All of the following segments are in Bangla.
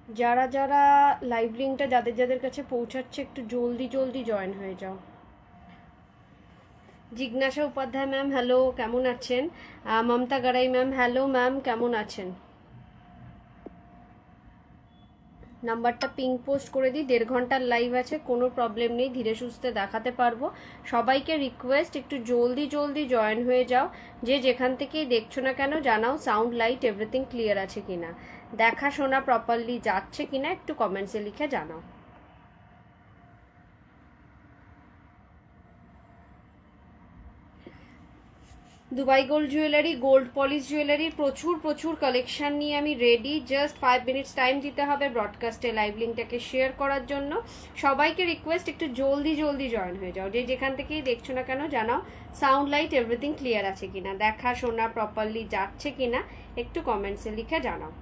যারা যারা লাইভ লিঙ্কটা যাদের যাদের কাছে পৌঁছাচ্ছে একটু জলদি জলদি জয়েন হয়ে যাও। জিজ্ঞাসা উপাধ্যায় ম্যাম হ্যালো, কেমন আছেন? মমতা গাড়াই ম্যাম হ্যালো ম্যাম, কেমন আছেন? নাম্বারটা পিঙ্ক পোস্ট করে দিই, 1.5 ঘন্টার লাইভ আছে, কোনো প্রবলেম নেই, ধীরে সুস্থে দেখাতে পারবো। সবাইকে রিকোয়েস্ট একটু জলদি জলদি জয়েন হয়ে যাও। যে যেখান থেকেই দেখছো না কেন জানাও সাউন্ড লাইট এভরিথিং ক্লিয়ার আছে কিনা, দেখা শোনা প্রপারলি যাচ্ছে কিনা একটু কমেন্টসে লিখে জানাও। Dubai gold jewellery, gold polish জুয়েলারির প্রচুর প্রচুর কালেকশন নিয়ে আমি রেডি। জাস্ট 5 মিনিটস টাইম দিতে হবে ব্রডকাস্টে লাইভ লিঙ্কটাকে শেয়ার করার জন্য। সবাইকে রিকোয়েস্ট একটু জলদি জলদি জয়েন হয়ে যাও। যে যেখান থেকেই দেখছো না কেন জানাও সাউন্ড লাইট এভরিথিং ক্লিয়ার আছে কিনা, দেখা শোনা প্রপারলি যাচ্ছে কিনা একটু কমেন্টসে লিখে জানাও।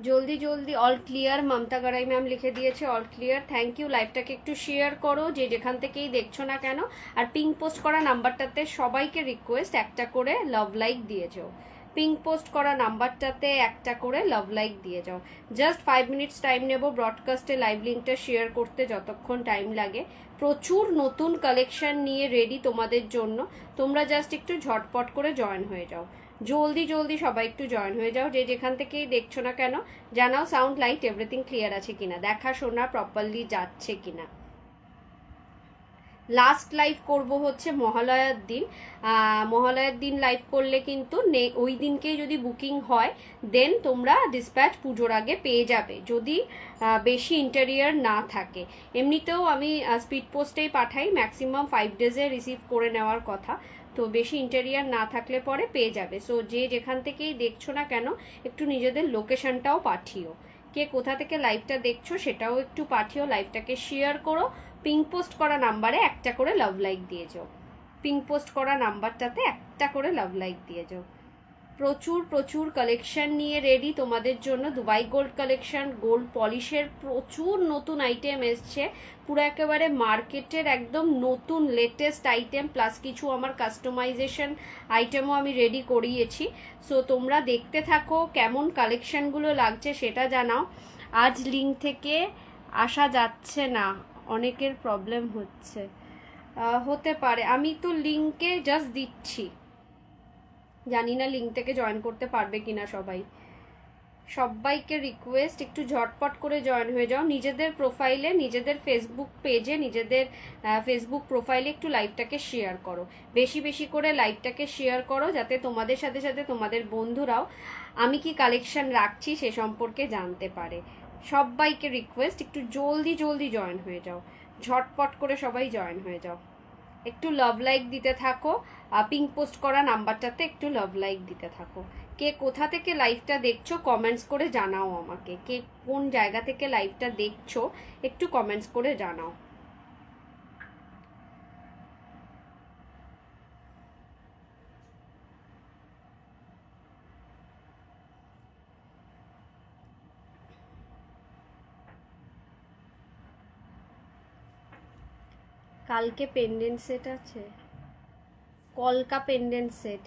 জলদি জলদি অল ক্লিয়ার, মমতা গাড়াই ম্যাম লিখে দিয়েছে অল ক্লিয়ার, থ্যাংক ইউ। লাইভটাকে একটু শেয়ার করো যে যেখান থেকেই দেখছো না কেন। আর পিঙ্ক পোস্ট করা নাম্বারটাতে সবাইকে রিকোয়েস্ট একটা করে লাভ লাইক দিয়ে যাও। পিঙ্ক পোস্ট করা নাম্বারটাতে একটা করে লাভ লাইক দিয়ে যাও। জাস্ট 5 মিনিটস টাইম নেব ব্রডকাস্টে লাইভ লিঙ্কটা শেয়ার করতে, যতক্ষণ টাইম লাগে। প্রচুর নতুন কালেকশন নিয়ে রেডি তোমাদের জন্য, তোমরা জাস্ট একটু ঝটপট করে জয়েন হয়ে যাও। জলদি জলদি সবাই একটু জয়েন হয়ে যাও। যে যেখান থেকেই দেখছো না কেন জানাও সাউন্ড লাইট এভরিথিং ক্লিয়ার আছে কিনা, দেখা শোনা প্রপারলি যাচ্ছে কিনা। লাস্ট লাইভ করব হচ্ছে মহালয়ার দিন। মহালয়ার দিন লাইভ করলে কিন্তু ওই দিনকেই যদি বুকিং হয় দেন তোমরা ডিসপ্যাচ পুজোর আগে পেয়ে যাবে, যদি বেশি ইন্টেরিয়ার না থাকে। এমনিতেও আমি স্পিড পোস্টেই পাঠাই, ম্যাক্সিমাম 5 ডেজে রিসিভ করে নেওয়ার কথা। তো বেশি ইন্টেরিয়ার না থাকলে পরে পেয়ে যাবে। সো যে যেখান থেকেই দেখছো না কেন একটু নিজেদের লোকেশনটাও পাঠিও, কে কোথা থেকে লাইভটা দেখছো সেটাও একটু পাঠিও। লাইভটাকে শেয়ার করো, পিঙ্ক পোস্ট করা নাম্বারে একটা করে লাভ লাইক দিয়ে যাও। পিঙ্ক পোস্ট করা নাম্বারটাতে একটা করে লাভ লাইক দিয়ে যাও। প্রচুর প্রচুর কালেকশন নিয়ে রেডি তোমাদের জন্য। দুবাই গোল্ড কালেকশন, গোল্ড পলিশের প্রচুর নতুন আইটেম এসছে, পুরো একেবারে মার্কেটের একদম নতুন লেটেস্ট আইটেম, প্লাস কিছু আমার কাস্টমাইজেশন আইটেমও আমি রেডি করিয়েছি। সো তোমরা দেখতে থাকো, কেমন কালেকশনগুলো লাগছে সেটা জানাও। আজ লিঙ্ক থেকে আসা যাচ্ছে না, অনেকের প্রবলেম হচ্ছে। হতে পারে, আমি তো লিঙ্কে জাস্ট দিচ্ছি, জানি না লিঙ্ক থেকে জয়েন করতে পারবে কিনা সবাই। সবাইকে রিকোয়েস্ট একটু ঝটপট করে জয়েন হয়ে যাও। নিজেদের প্রোফাইলে, নিজেদের ফেসবুক পেজে, নিজেদের ফেসবুক প্রোফাইলে একটু লাইভটাকে শেয়ার করো, বেশি বেশি করে লাইভটাকে শেয়ার করো, যাতে তোমাদের সাথে সাথে তোমাদের বন্ধুরাও আমি কি কালেকশন রাখছি সে সম্পর্কে জানতে পারে। সবাইকে রিকোয়েস্ট একটু জলদি জলদি জয়েন হয়ে যাও, ঝটপট করে সবাই জয়েন হয়ে যাও। একটু লাভ লাইক দিতে থাকো, পিঙ্ক পোস্ট করা নাম্বারটাতে একটু লাভ লাইক দিতে থাকো। কে কোথা থেকে লাইভটা দেখছো কমেন্টস করে জানাও আমাকে, কে কোন জায়গা থেকে লাইভটা দেখছো একটু কমেন্টস করে জানাও। কালকে পেন্ডেন্ট সেট আছে, কলকা পেন্ডেন্ট সেট।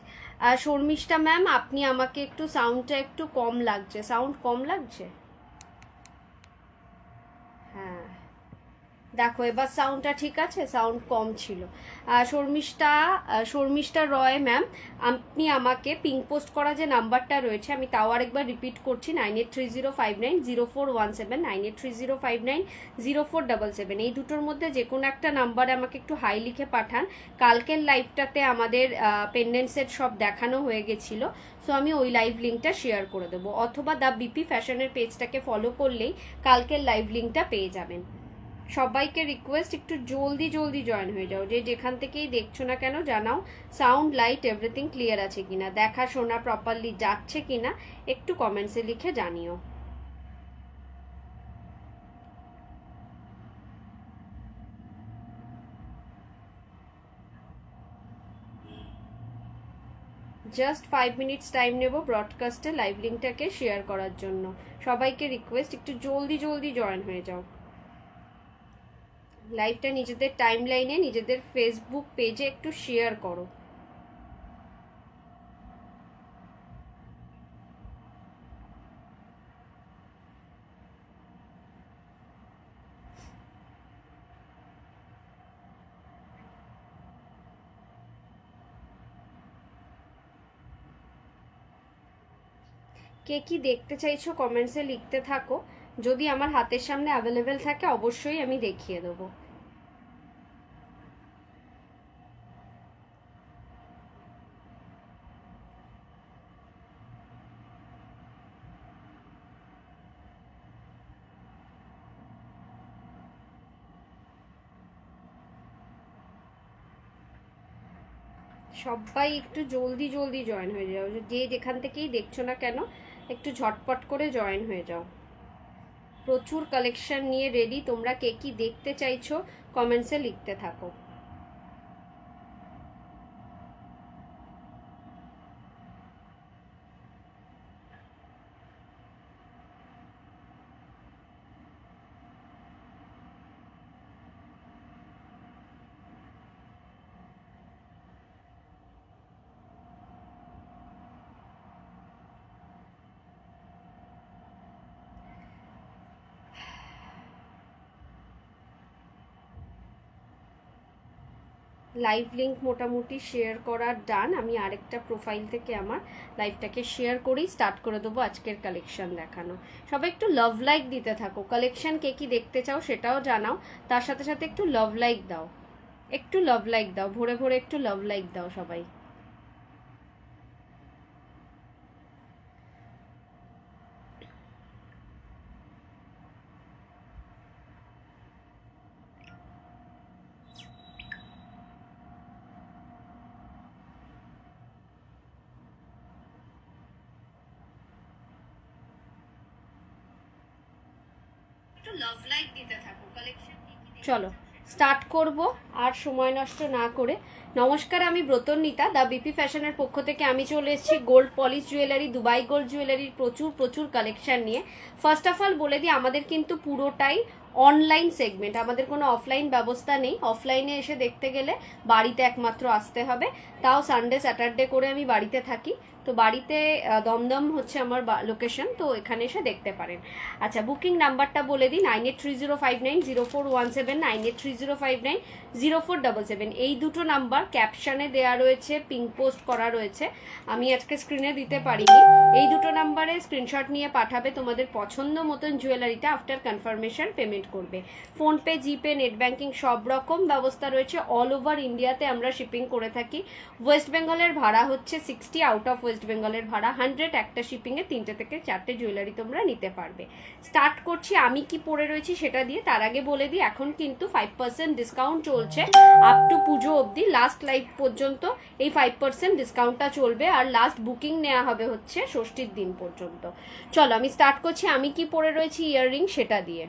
শর্মিষ্ঠা ম্যাম আপনি আমাকে একটু সাউন্ডটা একটু কম লাগছে, সাউন্ড কম লাগছে। হ্যাঁ, দেখো এবার সাউন্ডটা ঠিক আছে, সাউন্ড কম ছিল। শর্মিষ্ঠা রয় ম্যাম, আপনি আমাকে পিঙ্ক পোস্ট করা যে নাম্বারটা রয়েছে আমি তাও আরেকবার রিপিট করছি, 9830590417, 9830590477, এই দুটোর মধ্যে যে কোনো একটা নাম্বারে আমাকে একটু হাই লিখে পাঠান। কালকের লাইভটাতে আমাদের পেন্ডেন্ট সেট সব দেখানো হয়ে গেছিল, সো আমি ওই লাইভ লিঙ্কটা শেয়ার করে দেবো, অথবা দ্য বিপি ফ্যাশনের পেজটাকে ফলো করলেই কালকের লাইভ লিঙ্কটা পেয়ে যাবেন। সবাইকে রিকোয়েস্ট একটু জলদি জলদি জয়েন হয়ে যাও। যে যেখান থেকেই দেখছো না কেন জানাও সাউন্ড লাইট এভরিথিং ক্লিয়ার আছে কিনা, দেখা শোনা প্রপারলি যাচ্ছে কিনা একটু কমেন্টসে লিখে জানিও। জাস্ট 5 মিনিটস টাইম নেব ব্রডকাস্টে লাইভ লিঙ্কটাকে শেয়ার করার জন্য। সবাইকে রিকোয়েস্ট একটু জলদি জলদি জয়েন হয়ে যাও। লাইভটা নিজেদের টাইম লাইনে, নিজেদের ফেসবুক পেজে একটু শেয়ার করো। কে কি দেখতে চাইছো কমেন্টসে লিখতে থাকো। যদি আমার হাতের সামনে অ্যাভেলেবেল থাকে অবশ্যই আমি দেখিয়ে দেবো। সবাই একটু জলদি জলদি জয়েন হয়ে যাও, যে যেখান থেকেই দেখছো না কেন একটু ঝটপট করে জয়েন হয়ে যাও। প্রচুর কালেকশন নিয়ে রেডি, তোমরা কে কি দেখতে চাইছো কমেন্টসে লিখতে থাকো। লাইভ লিঙ্ক মোটামুটি শেয়ার করার ডান। আমি আরেকটা প্রোফাইল থেকে আমার লাইভটাকে শেয়ার করেই স্টার্ট করে দেবো আজকের কালেকশন দেখানো। সবাই একটু লাভ লাইক দিতে থাকো, কালেকশন কে কি দেখতে চাও সেটাও জানাও, তার সাথে সাথে একটু লাভ লাইক দাও, একটু লাভ লাইক দাও, ভরে ভরে একটু লাভ লাইক দাও সবাই। চলো স্টার্ট করব আর সময় নষ্ট না করে। নমস্কার, আমি ব্রতন্বিতা, দা বিপি ফ্যাশনের পক্ষ থেকে আমি চলে এসেছি gold polish jewellery, Dubai gold জুয়েলারির প্রচুর প্রচুর কালেকশন নিয়ে। ফার্স্ট অফ অল বলে দিই, আমাদের কিন্তু পুরোটাই অনলাইন সেগমেন্ট, আমাদের কোনো অফলাইন ব্যবস্থা নেই। অফলাইনে এসে দেখতে গেলে বাড়িতে একমাত্র আসতে হবে, তাও সানডে স্যাটারডে করে আমি বাড়িতে থাকি। তো বাড়িতে দমদম হচ্ছে আমার লোকেশন, তো এখানে এসে দেখতে পারেন। আচ্ছা, বুকিং নাম্বারটা বলে দিই 9830590417, 9830590477। এই দুটো নাম্বার ক্যাপশনে দেওয়া রয়েছে, পিঙ্ক পোস্ট করা রয়েছে, আমি আজকে স্ক্রিনে দিতে পারিনি। এই দুটো নাম্বারে স্ক্রিনশট নিয়ে পাঠাবে তোমাদের পছন্দ মতন জুয়েলারিটা, আফটার কনফার্মেশন পেমেন্ট করবে। ফোনপে, জিপে, নেট ব্যাঙ্কিং সব রকম ব্যবস্থা রয়েছে। অল ওভার ইন্ডিয়াতে আমরা শিপিং করে থাকি। ওয়েস্ট বেঙ্গলের ভাড়া হচ্ছে 60, আউট অফ ওয়েস্ট বেঙ্গলের ভাড়া 100। একটা শিপিংয়ে 3টে থেকে 4টে জুয়েলারি তোমরা নিতে পারবে। স্টার্ট করছি আমি কি পরে রয়েছি সেটা দিয়ে। তার আগে বলে দিই, এখন কিন্তু 5% ডিসকাউন্ট চলছে আপ টু পুজো অবধি, লাস্ট লাইভ পর্যন্ত এই 5% ডিসকাউন্টটা চলবে। আর লাস্ট বুকিং নেওয়া হবে হচ্ছে ষষ্ঠীর দিন পর্যন্ত। চলো আমি স্টার্ট করছি আমি কি পরে রয়েছি ইয়াররিং সেটা দিয়ে।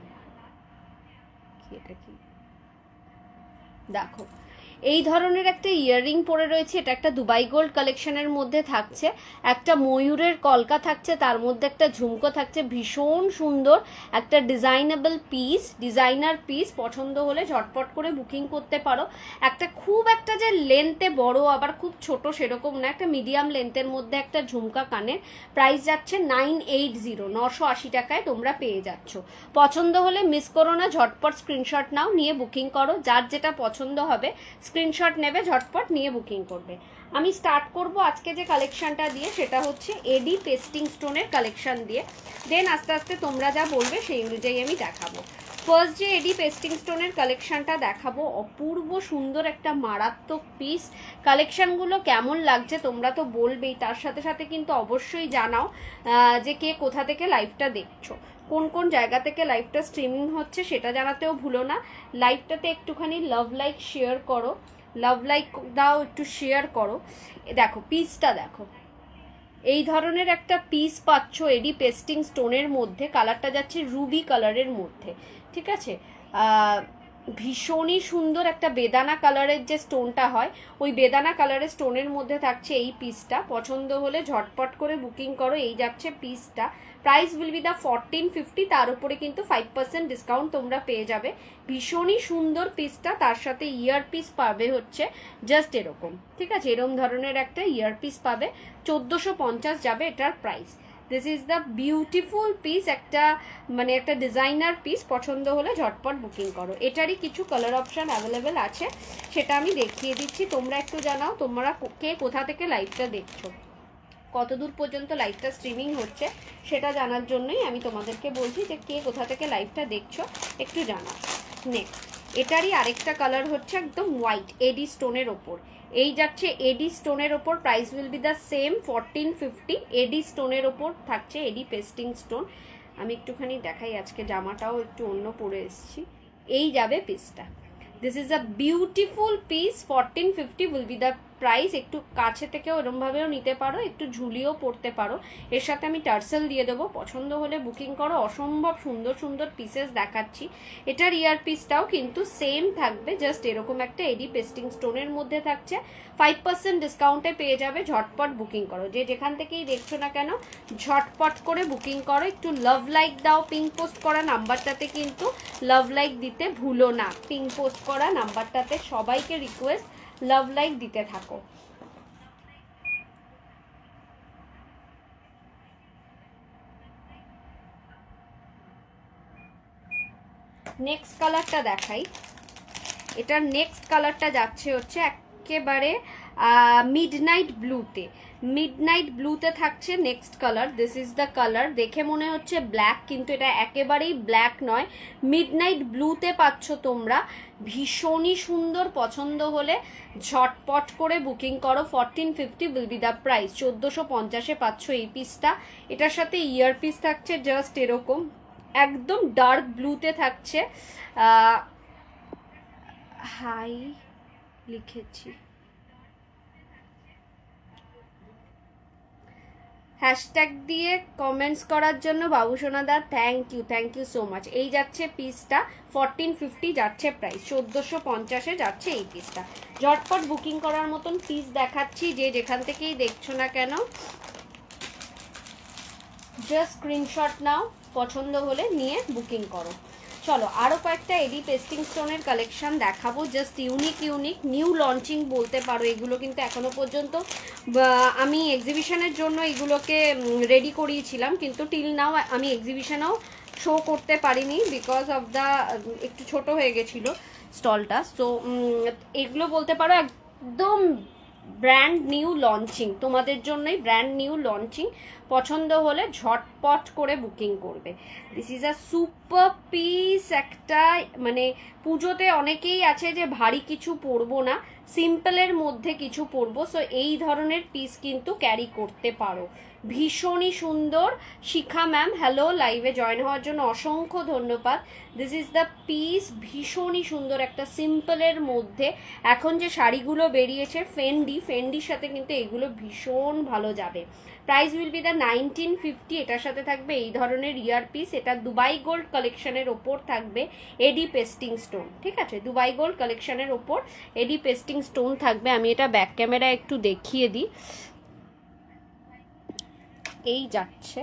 এটা কি দেখো, এই ধরনের একটা ইয়াররিং পরে রয়েছে, এটা একটা দুবাই গোল্ড কালেকশনের মধ্যে থাকছে। একটা ময়ূরের কলকা থাকছে, তার মধ্যে একটা ঝুমকো থাকছে, ভীষণ সুন্দর একটা ডিজাইনেবল পিস, ডিজাইনার পিস। পছন্দ হলে ঝটপট করে বুকিং করতে পারো। একটা খুব একটা যে লেন্থে বড় আবার খুব ছোট সেরকম না, একটা মিডিয়াম লেন্থের মধ্যে একটা ঝুমকা কানের, প্রাইস যাচ্ছে 980 টাকায় তোমরা পেয়ে যাচ্ছ। পছন্দ হলে মিস করো না, ঝটপট স্ক্রিনশট নাও, নিয়ে বুকিং করো। যার যেটা পছন্দ হবে স্ক্রিনশট নেবে, ঝটপট নিয়ে বুকিং করবে। আমি স্টার্ট করব আজকে যে কালেকশনটা দিয়ে, সেটা হচ্ছে এডি পেস্টিং স্টোনের কালেকশন দিয়ে। দেন আস্তে আস্তে তোমরা যা বলবে সেই অনুযায়ী আমি দেখাবো। ফার্স্ট যে এডি পেস্টিং স্টোনের কালেকশনটা দেখাবো, অপূর্ব সুন্দর একটা মারাত্মক পিস। কালেকশনগুলো কেমন লাগছে তোমরা তো বলবেই, তার সাথে সাথে কিন্তু অবশ্যই জানাও যে কে কোথা থেকে লাইভটা দেখছো, কোন কোন জায়গা থেকে লাইভটা স্ট্রিমিং হচ্ছে সেটা জানাতেও ভুলো না। লাইভটাতে একটুখানি লাভ লাইক শেয়ার করো, লাভ লাইক দাও, একটু শেয়ার করো। দেখো পিসটা দেখো, এই ধরনের একটা পিস পাচ্ছ এডি পেস্টিং স্টোনের মধ্যে। কালারটা যাচ্ছে রুবি কালারের মধ্যে, ঠিক আছে। ভীষণই সুন্দর একটা বেদানা কালারের যে স্টোনটা হয়, ওই বেদানা কালারের স্টোনের মধ্যে থাকছে এই পিসটা। পছন্দ হলে ঝটপট করে বুকিং করো। এই যাচ্ছে পিসটা, প্রাইস উইল বি দ্য 1450, তার উপরে কিন্তু 5% ডিসকাউন্ট তোমরা পেয়ে যাবে। ভীষণই সুন্দর পিসটা, তার সাথে ইয়ার পিস পাবে হচ্ছে জাস্ট এরকম, ঠিক আছে, এরকম ধরনের একটা ইয়ার পিস পাবে। 1450 যাবে এটার price. This is the beautiful piece, একটা মানে একটা ডিজাইনার পিস। পছন্দ হলে ঝটপট বুকিং করো। এটারই কিছু কালার অপশান অ্যাভেলেবেল আছে, সেটা আমি দেখিয়ে দিচ্ছি। তোমরা একটু জানাও তোমরা কে কোথা থেকে লাইভটা দেখছো, কতদূর পর্যন্ত লাইভটা স্ট্রিমিং হচ্ছে সেটা জানার জন্যই আমি তোমাদেরকে বলছি যে কে কোথা থেকে লাইভটা দেখছো একটু জানাও। নেক্সট এটারই আরেকটা কালার হচ্ছে একদম হোয়াইট এডি স্টোনের ওপর। এই যাচ্ছে এডি স্টোনের ওপর, price will be the same 1450। এডি স্টোনের ওপর থাকছে, এডি পেস্টিং স্টোন। আমি একটুখানি দেখাই, আজকে জামাটাও একটু অন্য পরে এসেছি। এই যাবে পিসটা। This is a beautiful piece, 1450 will be the price. একটু কাছে থেকেও এরমভাবেও নিতে পারো, একটু ঝুলিয়েও পড়তে পারো। এর সাথে আমি টার্সেল দিয়ে দেবো, পছন্দ হলে বুকিং করো। অসম্ভব সুন্দর সুন্দর পিসেস দেখাচ্ছি। এটার ইয়ার পিসটাও কিন্তু সেম থাকবে, জাস্ট এরকম একটা এডি পেস্টিং স্টোনের মধ্যে থাকছে। 5% ডিসকাউন্টে পেয়ে যাবে, ঝটপট বুকিং করো। যে যেখান থেকেই দেখছো না কেন ঝটপট করে বুকিং করো। একটু লাভ লাইক দাও, পিঙ্ক পোস্ট করা নাম্বারটাতে কিন্তু লাভ লাইক দিতে ভুলো না। পিঙ্ক পোস্ট করা নাম্বারটাতে সবাইকে রিকোয়েস্ট লাভ লাইক দিতে থাকো। নেক্সট কালারটা দেখাই। এটার নেক্সট কালারটা যাচ্ছে হচ্ছে একেবারে মিডনাইট ব্লুতে। মিডনাইট ব্লুতে থাকছে next colour. This is the colour. দেখে মনে হচ্ছে ব্ল্যাক, কিন্তু এটা একেবারেই ব্ল্যাক নয়, মিডনাইট ব্লুতে পাচ্ছ তোমরা। ভীষণই সুন্দর, পছন্দ হলে ঝটপট করে বুকিং করো। 1450 উইল বি দ্য প্রাইস। 1450-এ পাচ্ছ এই পিসটা। এটার সাথে ইয়ার পিস থাকছে জাস্ট এরকম, একদম ডার্ক ব্লুতে থাকছে। হাই লিখেছি, হ্যাশট্যাগ দিয়ে কমেন্টস করার জন্য বাবুসোনাদা থ্যাংক ইউ সো মাচ। এই যাচ্ছে পিসটা, 1450 যাচ্ছে প্রাইস। 1450-এ যাচ্ছে এই পিসটা। ঝটপট বুকিং করার মতন পিস দেখাচ্ছি, যে যেখান থেকেই দেখছো না কেন জাস্ট স্ক্রিনশট নাও, পছন্দ হলে নিয়ে বুকিং করো। চলো আরও কয়েকটা এডি পেস্টিং স্টোনের কালেকশন দেখাবো, জাস্ট ইউনিক নিউ লঞ্চিং বলতে পারো। এগুলো কিন্তু এখনো পর্যন্ত আমি এক্সিবিশনের জন্য এগুলোকে রেডি করিয়েছিলাম, কিন্তু টিল নাও আমি এক্সিবিশনেও শো করতে পারিনি বিকজ অফ দ্য একটু ছোট হয়ে গেছিলো স্টলটা। সো এগুলো বলতে পারো একদম ব্র্যান্ড নিউ লঞ্চিং, তোমাদের জন্যই ব্র্যান্ড নিউ লঞ্চিং। পছন্দ হলে ঝটপট করে বুকিং করবে। This is a super piece. একটা মানে পুজোতে অনেকেই আছে যে ভারী কিছু পরবো না, সিম্পলের মধ্যে কিছু পরবো, সো এই ধরনের পিস কিন্তু ক্যারি করতে পারো। ভীষণই সুন্দর। শিখা ম্যাম হ্যালো, লাইভে জয়েন হওয়ার জন্য অসংখ্য ধন্যবাদ। This is the piece. ভীষণই সুন্দর একটা সিম্পলের মধ্যে। এখন যে শাড়িগুলো বেরিয়েছে ফেন্ডির সাথে কিন্তু এগুলো ভীষণ ভালো যাবে। Price will be the 1950। এটার সাথে থাকবে এই ধরনের ইয়ার পিস। এটা দুবাই গোল্ড কালেকশনের ওপর থাকবে এডি পেস্টিং স্টোন, ঠিক আছে, দুবাই গোল্ড কালেকশনের ওপর এডি পেস্টিং স্টোন থাকবে। আমি এটা ব্যাক ক্যামেরা একটু দেখিয়ে দিই। এই যাচ্ছে,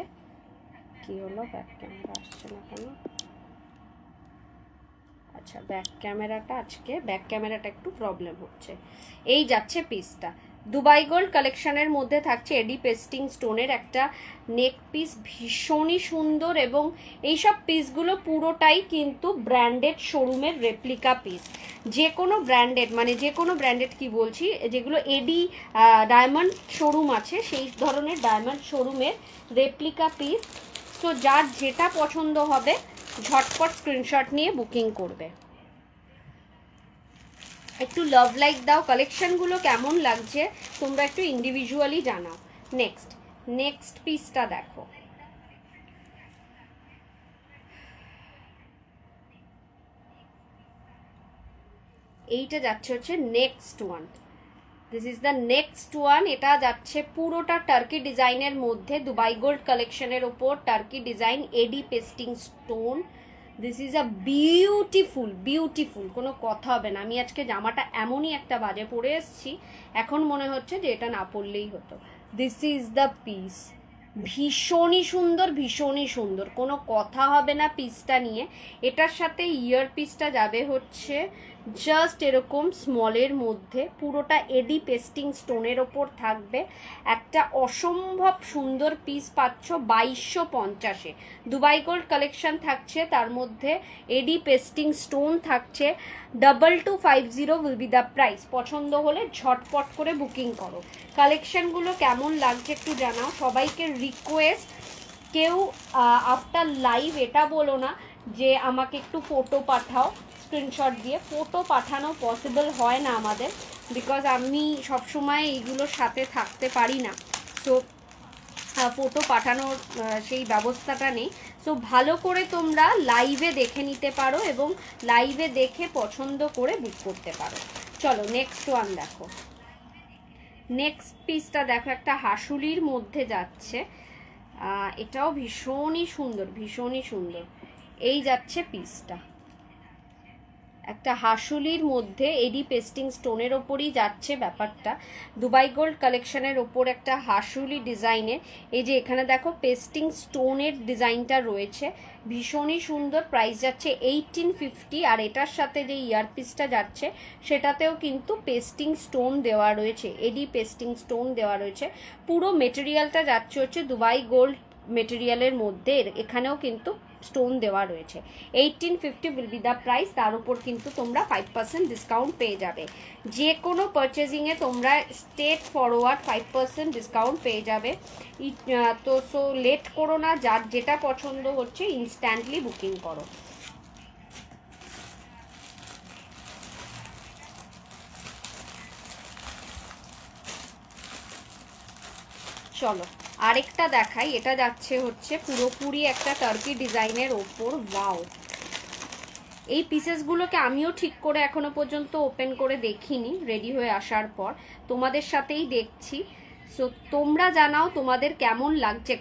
কি হলো ব্যাক ক্যামেরা আসছে না কেন? আচ্ছা ব্যাক ক্যামেরাটা একটু প্রবলেম হচ্ছে। এই যাচ্ছে পিসটা, দুবাই গোল্ড কালেকশনের মধ্যে থাকছে এডি পেস্টিং স্টোনের একটা নেক পিস। ভীষণই সুন্দর, এবং এইসব পিসগুলো পুরোটাই কিন্তু ব্র্যান্ডেড শোরুমের রেপ্লিকা পিস। যে কোনো ব্র্যান্ডেড, মানে যে কোনো ব্র্যান্ডেড কি বলছি, যেগুলো এডি ডায়মন্ড শোরুম আছে সেই ধরনের ডায়মন্ড শোরুমের রেপ্লিকা পিস। সো যার যেটা পছন্দ হবে ঝটপট স্ক্রিনশট নিয়ে বুকিং করবে। একটু লাভ লাইক দাও, কালেকশনগুলো কেমন লাগছে তোমরা একটু ইন্ডিভিজুয়ালি জানাও। নেক্সট পিসটা দেখো। এইটা যাচ্ছে হচ্ছে next one. This is the next one. এটা যাচ্ছে পুরোটা টার্কি ডিজাইনের মধ্যে, দুবাই গোল্ড কালেকশনের ওপর Turkey design, AD pasting stone. This is a beautiful beautiful, কোনো কথা হবে না। আমি আজকে জামাটা এমনই একটা বাজে পরে এসেছি, এখন মনে হচ্ছে যে এটা না পরলেই হতো। দিস ইজ দ্য পিস, ভীষণই সুন্দর ভীষণই সুন্দর, কোনো কথা হবে না পিসটা নিয়ে। এটার সাথে ইয়ার পিসটা যাবে হচ্ছে জাস্ট এরকম স্মলের মধ্যে, পুরোটা এডি পেস্টিং স্টোনের ওপর থাকবে। একটা অসম্ভব সুন্দর পিস পাচ্ছ 2250-এ। দুবাই গোল্ড কালেকশন থাকছে, তার মধ্যে এডি পেস্টিং স্টোন থাকছে। 2250 উইল বি দ্য প্রাইস। পছন্দ হলে ঝটপট করে বুকিং করো। কালেকশনগুলো কেমন লাগছে একটু জানাও। সবাইকে রিকোয়েস্ট, কেউ আফটার লাইভ এটা বলো না যে আমাকে একটু ফটো পাঠাও, স্ক্রিনশট দিয়ে। ফটো পাঠানো পসিবল হয় না আমাদের, বিকজ আমি সবসময় এইগুলোর সাথে থাকতে পারি না, সো ফটো পাঠানোর সেই ব্যবস্থাটা নেই। সো ভালো করে তোমরা লাইভে দেখে নিতে পারো এবং লাইভে দেখে পছন্দ করে বুক করতে পারো। চলো নেক্সট ওয়ান দেখো। নেক্সট পিসটা দেখো, একটা হাসুলির মধ্যে যাচ্ছে, এটাও ভীষণই সুন্দর ভীষণই সুন্দর। এই যাচ্ছে পিসটা, একটা হাসুলির মধ্যে এডি পেস্টিং স্টোনের ওপরই যাচ্ছে ব্যাপারটা। দুবাই গোল্ড কালেকশনের ওপর একটা হাসুলি ডিজাইনের, এই যে এখানে দেখো পেস্টিং স্টোনের ডিজাইনটা রয়েছে, ভীষণই সুন্দর। প্রাইস যাচ্ছে 1850। আর এটার সাথে যে ইয়ারপিসটা যাচ্ছে সেটাতেও কিন্তু পেস্টিং স্টোন দেওয়া রয়েছে, এডি পেস্টিং স্টোন দেওয়া রয়েছে। পুরো মেটেরিয়ালটা যাচ্ছে হচ্ছে দুবাই গোল্ড মেটেরিয়ালের মধ্যে, এখানেও কিন্তু স্টোন দেওয়া রয়েছে। 1850 উইল বি দ্য প্রাইস। তার উপর কিন্তু তোমরা 5% ডিসকাউন্ট পেয়ে যাবে। যে কোনো পারচেজিংয়ে তোমরা স্ট্রেট ফরওয়ার্ড 5% ডিসকাউন্ট পেয়ে যাবে। তো সো লেট করো না, যার যেটা পছন্দ হচ্ছে ইনস্ট্যান্টলি বুকিং করো। চলো আরেকটা দেখাই। এটা যাচ্ছে হচ্ছে পুরোপুরি একটা টার্কি ডিজাইনের ওপর। ওয়াও, এই পিসেসগুলোকে আমিও ঠিক করে এখনো পর্যন্ত ওপেন করে দেখিনি, রেডি হয়ে আসার পর তোমাদের সাথেই দেখছি। সো তোমরা জানাও তোমাদের কেমন লাগছে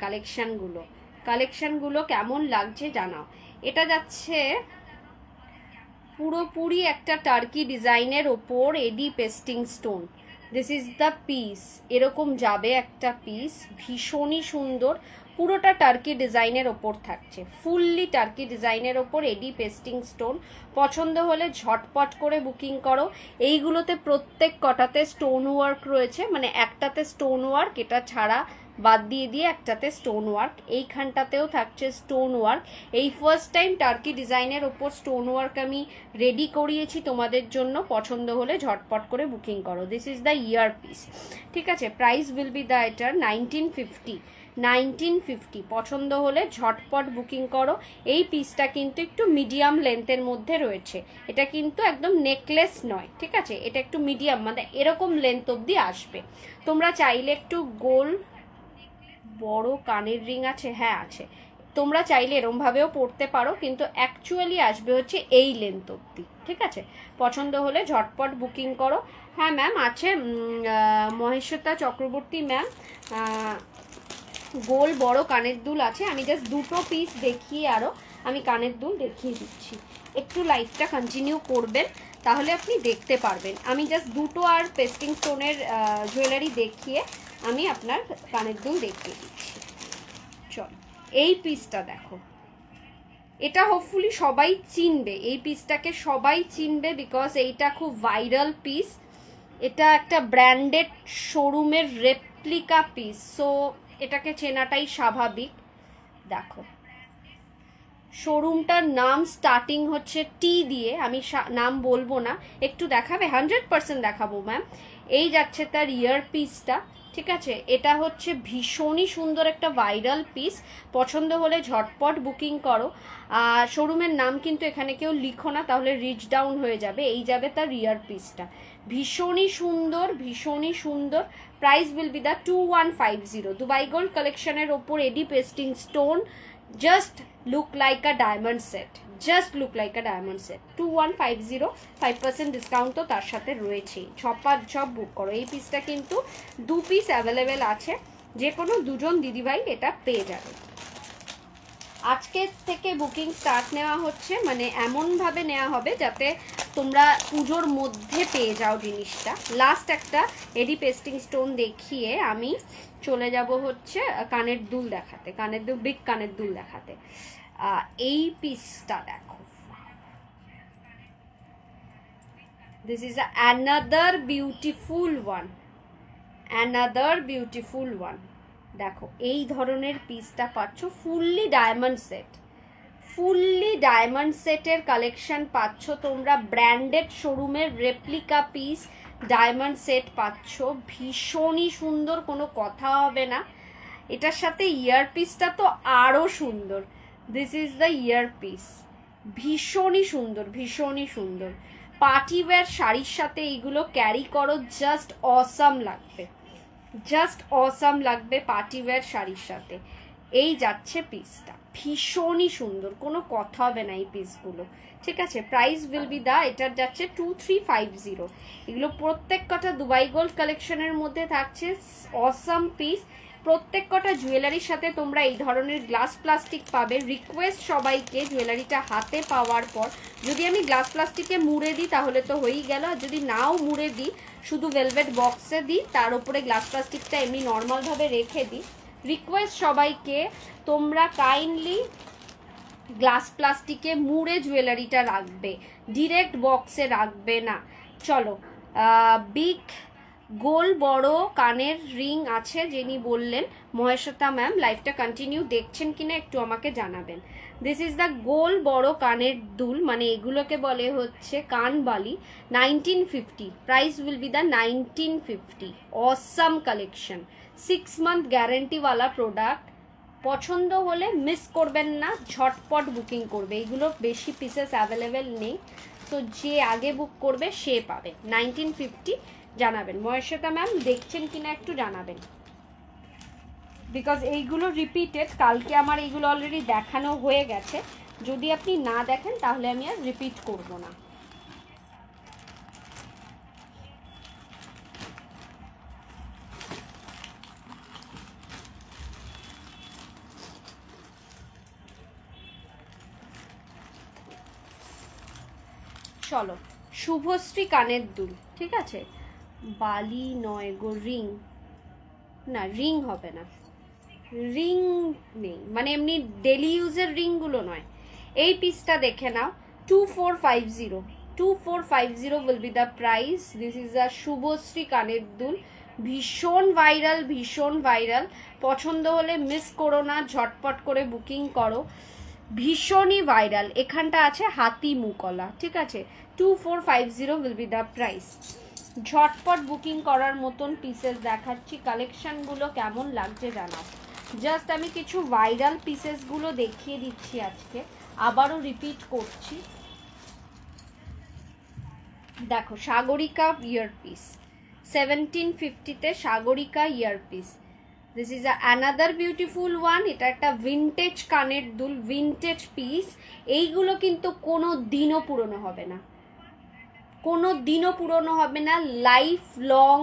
কালেকশনগুলো কেমন লাগছে জানাও। এটা যাচ্ছে পুরোপুরি একটা টার্কি ডিজাইনের ওপর AD pasting stone. This is the piece, এরকম যাবে একটা পিস, ভীষণই সুন্দর। পুরোটা টার্কি ডিজাইনের ওপর থাকছে, ফুললি টার্কি ডিজাইনের ওপর এডি পেস্টিং স্টোন। পছন্দ হলে ঝটপট করে বুকিং করো। এইগুলোতে প্রত্যেক কটাতে স্টোন ওয়ার্ক রয়েছে, মানে একটাতে স্টোন ওয়ার্ক, এটা ছাড়া বাদ দিয়ে একটাতে স্টোন ওয়ার্ক। এইখানটাতেও থাকছে স্টোন ওয়ার্ক। এই ফার্স্ট টাইম টার্কি ডিজাইনের ওপর স্টোন ওয়ার্ক আমি রেডি করিয়েছি তোমাদের জন্য। পছন্দ হলে ঝটপট করে বুকিং করো। This is the year piece, ঠিক আছে। প্রাইস উইল বি দ্য এটার 1950। পছন্দ হলে ঝটপট বুকিং করো। এই পিসটা কিন্তু একটু মিডিয়াম লেন্থের মধ্যে রয়েছে, এটা কিন্তু একদম নেকলেস নয়, ঠিক আছে। এটা একটু মিডিয়াম, মানে এরকম লেন্থ অবধি আসবে। তোমরা চাইলে একটু গোল বড় কানের রিং আছে, হ্যাঁ আছে, তোমরা চাইলে এরমভাবেও পড়তে পারো, কিন্তু অ্যাকচুয়ালি আসবে হচ্ছে এই লেন্থ অবধি, ঠিক আছে। পছন্দ হলে ঝটপট বুকিং করো। হ্যাঁ ম্যাম আছে, মহেশ্বতা চক্রবর্তী ম্যাম, গোল বড় কানের দুল আছে। আমি জাস্ট দুটো পিস দেখিয়ে আরও আমি কানের দুল দেখিয়ে দিচ্ছি। একটু লাইভটা কন্টিনিউ করবেন, তাহলে আপনি দেখতে পারবেন। আমি জাস্ট দুটো আর পেস্টিং স্টোনের জুয়েলারি দেখিয়ে আমি আপনার কানের দুল দেখিয়ে দিচ্ছি। চলো এই পিসটা দেখো, এটা হোপফুলি সবাই চিনবে, এই পিসটাকে সবাই চিনবে, বিকজ এইটা খুব ভাইরাল পিস। এটা একটা ব্র্যান্ডেড শোরুমের রেপ্লিকা পিস, সো এটাকে চেনাটাই স্বাভাবিক। দেখো শোরুমটার নাম স্টার্টিং হচ্ছে টি দিয়ে, আমি নাম বলবো না। একটু দেখাবে? 100% দেখাবো ম্যাম। এই যাচ্ছে তার ইয়ার পিসটা, ঠিক আছে। এটা হচ্ছে ভীষণই সুন্দর একটা ভাইরাল পিস। পছন্দ হলে ঝটপট বুকিং করো। আর শোরুমের নাম কিন্তু এখানে কেউ লিখো না, তাহলে রিচ ডাউন হয়ে যাবে। এই যাবে তার ইয়ার পিসটা, ভীষণই সুন্দর ভীষণই সুন্দর। Price will be the 2150। Dubai gold কালেকশনের ওপর AD pasting stone, just look like a diamond set, 2150। 5% discount তো তার সাথে রয়েছেই। ঝপ বুক করো। এই পিসটা কিন্তু 2 পিস অ্যাভেলেবেল আছে, যে কোনো দুজন দিদিভাই এটা পেয়ে যাবে। আজকে থেকে বুকিং স্টার্ট নেওয়া হচ্ছে, মানে এমনভাবে নেওয়া হবে যাতে তোমরা পুজোর মধ্যে পেয়ে যাও জিনিসটা। লাস্ট একটা এডি পেস্টিং স্টোন দেখিয়ে আমি চলে যাব হচ্ছে কানের দুল দেখাতে, কানের দুল, বিগ কানের দুল দেখাতে। এই পিসটা দেখো, this is another beautiful one, another beautiful one. দেখো এই ধরনের পিসটা পাচ্ছ, fully diamond set, fully diamond সেটের কালেকশন পাচ্ছ তোমরা, ব্র্যান্ডেড শোরুমের রেপ্লিকা পিস ডায়মন্ড সেট পাচ্ছ, ভীষণই সুন্দর, কোনো কথা হবে না। এটার সাথে ইয়ার পিসটা তো আরও সুন্দর, this is the year piece, ভীষণই সুন্দর, ভীষণই সুন্দর। পার্টি ওয়্যার শাড়ির সাথে এইগুলো ক্যারি করো, জাস্ট অসাম লাগবে, জাস্ট অসাম লাগবে পার্টি ওয়্যার শাড়ির সাথে। এই যাচ্ছে পিসটা, ভীষণই সুন্দর, কোনো কথা হবে না এই পিসগুলো, ঠিক আছে। প্রাইস উইল বি দা, এটার যাচ্ছে 2350। এগুলো প্রত্যেক কটা দুবাই গোল্ড কালেকশনের মধ্যে থাকছে, অসাম পিস। প্রত্যেক কটা জুয়েলারির সাথে তোমরা এই ধরনের গ্লাস প্লাস্টিক পাবে। রিকোয়েস্ট সবাইকে, জুয়েলারিটা হাতে পাওয়ার পর যদি আমি গ্লাস প্লাস্টিকে মুড়ে দিই তাহলে তো হয়েই গেল, আর যদি নাও মুড়ে দিই, শুধু ভেলভেট বক্সে দিই, তার উপরে গ্লাস প্লাস্টিকটা এমনি নর্মালভাবে রেখে দিই, রিকোয়েস্ট সবাইকে তোমরা কাইন্ডলি গ্লাস প্লাস্টিকে মুড়ে জুয়েলারিটা রাখবে, ডিরেক্ট বক্সে রাখবে না। চলো, বিগ গোল বড় কানের রিং আছে যিনি বললেন মহেশ্বতা ম্যাম, লাইভটা কন্টিনিউ দেখছেন কিনা একটু আমাকে জানাবেন। দিস ইজ দ্য গোল বড় কানের দুল, মানে এগুলোকে বলে হচ্ছে কানবালি, 1950। Price will be the 1950। Awesome collection, 6 month গ্যারেন্টিওয়ালা প্রোডাক্ট। পছন্দ হলে মিস করবেন না, ঝটপট বুকিং করবে, এগুলো বেশি পিসেস অ্যাভেলেবেল নেই, তো যে আগে বুক করবে সে পাবে। 1950 জানাবেন। মহেশ্বতা ম্যাম দেখছেন কিনা একটু জানাবেন, বিকজ এইগুলো রিপিটেড, কালকে আমার এইগুলো অলরেডি দেখানো হয়ে গেছে, যদি আপনি না দেখেন তাহলে আমি আর রিপিট করব না। চলো, শুভশ্রী কানের দুল, ঠিক আছে, বালি নয় গো, রিং না, রিং হবে না, রিং নেই, মানে এমনি ডেলি ইউজের রিংগুলো নয়। এই পিসটা দেখে নাও, 2450, 2450 will be the price. This is আ শুভশ্রী কানের দুল, ভীষণ ভাইরাল, ভীষণ ভাইরাল। পছন্দ হলে মিস করো না, ঝটপট করে বুকিং করো, ভীষণই ভাইরাল। এখানটা আছে হাতি মুকলা, ঠিক আছে, 2450 উইল বি দ্য প্রাইস। ঝটপট বুকিং করার মতন পিসেস দেখাচ্ছি, কালেকশনগুলো কেমন লাগছে জানাও। জাস্ট আমি কিছু ভাইরাল পিসেসগুলো দেখিয়ে দিচ্ছি আজকে, আবারও রিপিট করছি। দেখো, সাগরিকা ইয়ারপিস, 1750-তে Sagarika earpiece. This is another beautiful one. এটা একটা ভিনটেজ কানের দুল, ভিনটেজ পিস। এইগুলো কিন্তু কোনো দিনও পুরনো হবে না, কোনো দিনও পুরনো হবে না, লাইফ লং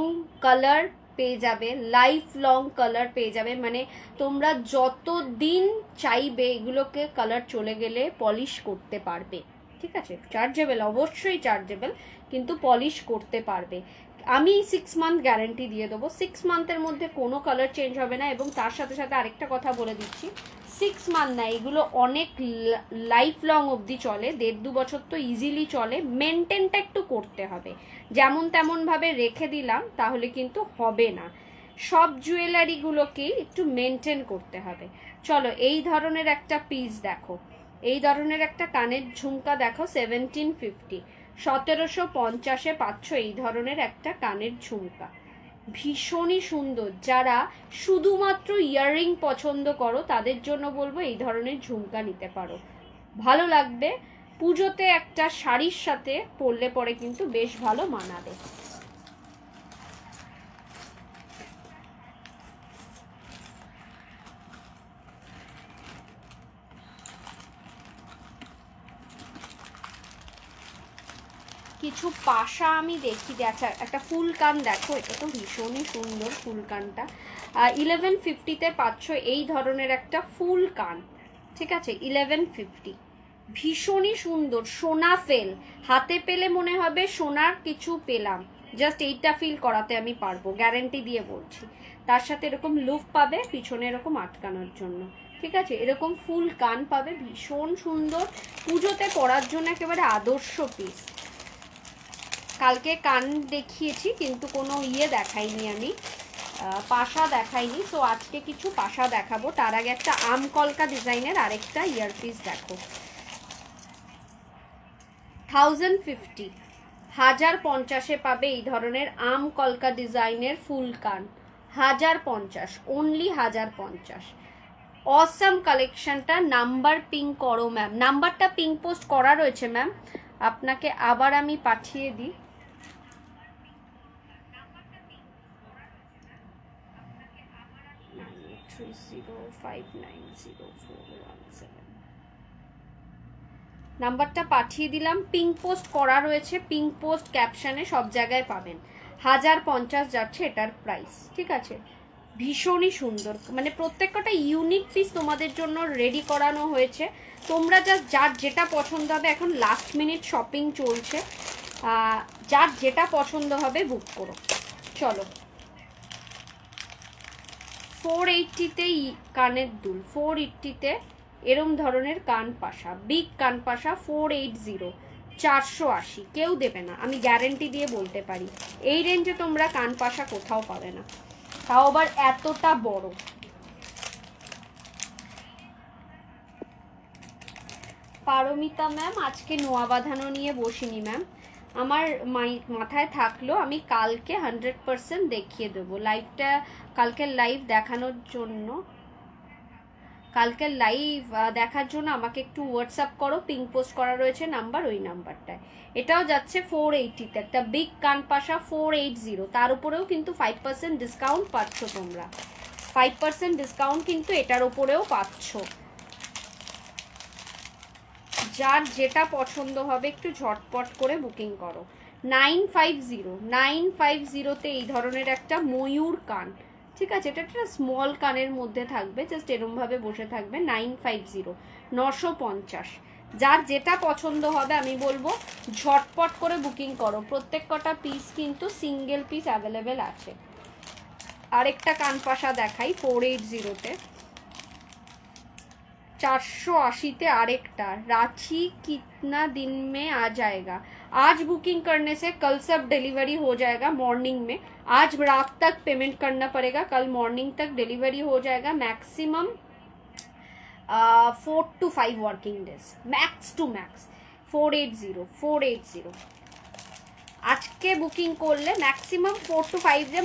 কালার পেয়ে যাবে, লাইফ লং কালার পেয়ে যাবে, মানে তোমরা যত দিন চাইবে এগুলোকে কালার চলে গেলে পলিশ করতে পারবে, ঠিক আছে। চার্জেবল, অবশ্যই চার্জেবল, কিন্তু পলিশ করতে পারবে। আমি 6 মান্থ গ্যারেন্টি দিয়ে দেবো, 6 মান্থের মধ্যে কোনো কালার চেঞ্জ হবে না। এবং তার সাথে সাথে আরেকটা কথা বলে দিচ্ছি, 6 মান্থ না, এগুলো অনেক লাইফ লং অবধি চলে, 1.5-2 বছর তো ইজিলি চলে। মেনটেনটা একটু করতে হবে, যেমন তেমনভাবে রেখে দিলাম তাহলে কিন্তু হবে না, সব জুয়েলারিগুলোকেই একটু মেনটেন করতে হবে। চলো, এই ধরনের একটা পিস দেখো, এই ধরনের একটা কানের ঝুমকা দেখো, 1750, 1750-এ পাচ্ছ এই ধরনের একটা কানের ঝুমকা, ভীষণই সুন্দর। যারা শুধুমাত্র ইয়াররিং পছন্দ করো তাদের জন্য বলবো এই ধরনের ঝুমকা নিতে পারো, ভালো লাগবে। পুজোতে একটা শাড়ির সাথে পরলে পরে কিন্তু বেশ ভালো মানাবে। কিছু পাশা আমি দেখি, আচ্ছা একটা ফুল কান দেখো, এটা তো ভীষণই সুন্দর ফুল কানটা। 1150-তে পাচ্ছ এই ধরনের একটা ফুল কান, ঠিক আছে 1150। ভীষণই সুন্দর, সোনা ফেল, হাতে পেলে মনে হবে সোনার কিছু পেলাম, জাস্ট এইটা ফিল করাতে আমি পারবো, গ্যারেন্টি দিয়ে বলছি। তার সাথে এরকম লুপ পাবে পিছনে এরকম আটকানোর জন্য, ঠিক আছে, এরকম ফুল কান পাবে, ভীষণ সুন্দর, পুজোতে পরার জন্য একেবারে আদর্শ পিস। কালকে কান দেখিয়েছি কিন্তু কোনো দেখাইনি আমি, পাশা দেখাইনি, তো আজকে কিছু পাশা দেখাবো। তার আগে একটা আম কলকা ডিজাইনের আরেকটা ইয়ারপিস দেখো, 1050, 1050-এ পাবে এই ধরনের আম কলকা ডিজাইনের ফুল কান, 1050, অনলি 1050। অসাম কালেকশনটা। নাম্বার পিঙ্ক করো ম্যাম, নাম্বারটা পিঙ্ক পোস্ট করা রয়েছে ম্যাম, আপনাকে আবার আমি পাঠিয়ে দিই। নাম্বারটা পাঠিয়ে দিলাম, পিঙ্ক পোস্ট করা রয়েছে, পিঙ্ক পোস্ট ক্যাপশনে সব জায়গায় পাবেন। 1050 যাচ্ছে এটার প্রাইস, ঠিক আছে, ভীষণই সুন্দর, মানে প্রত্যেকটা ইউনিক পিস তোমাদের জন্য রেডি করানো হয়েছে। তোমরা যার যেটা পছন্দ হবে, এখন লাস্ট মিনিট শপিং চলছে, যার যেটা পছন্দ হবে বুক করো। চলো 480-তে কানের দুল, 480-তে এরম ধরনের কান পাশা, বিগ কান পাশা, 480, 480, কেউ দেবে না, আমি গ্যারেন্টি দিয়ে বলতে পারি। এই রেঞ্জে তোমরা কান পাশা কোথাও পাবে না, তাও আবার এতটা বড়। পারমিতা ম্যাম, আজকে নোয়া বাঁধানো নিয়ে বসিনি ম্যাম, আমার মাথায় থাকলো, আমি কালকে 100% দেখিয়ে দেবো লাইভটা, কালকের লাইভ দেখানোর জন্য, কালকের লাইভ দেখার জন্য আমাকে একটু হোয়াটসঅ্যাপ করো, পিঙ্ক পোস্ট করা রয়েছে নাম্বার, ওই নাম্বারটায়। এটাও যাচ্ছে 480-তে, একটা বিগ কানপাশা 480, তার উপরেও কিন্তু 5% ডিসকাউন্ট পাচ্ছ তোমরা, 5% ডিসকাউন্ট কিন্তু এটার উপরেও পাচ্ছ। যার যেটা পছন্দ হবে একটু ঝটপট করে বুকিং করো। 950-তে এই ধরনের একটা ময়ূর কান, ঠিক আছে, এটা একটা স্মল কানের মধ্যে থাকবে, জাস্ট এরম ভাবে বসে থাকবে, 950, 950। যার যেটা পছন্দ হবে আমি বলবো ঝটপট করে বুকিং করো, প্রত্যেক কটা পিস কিন্তু সিঙ্গেল পিস অ্যাভেলেবেল আছে। আরেকটা কানপাশা দেখাই 480-তে, 480-ते आरेकटा, रांची कितना दिन में आ जाएगा? आज बुकिंग करने से कल सब डिलीवरी हो जाएगा मॉर्निंग में, आज रात तक पेमेंट करना पड़ेगा, कल मॉर्निंग तक डिलीवरी हो जाएगा, maximum 4 to 5 working days, max to max. 480 আজকে বুকিং করলে ম্যাক্সিমাম 4 to 5 ডে,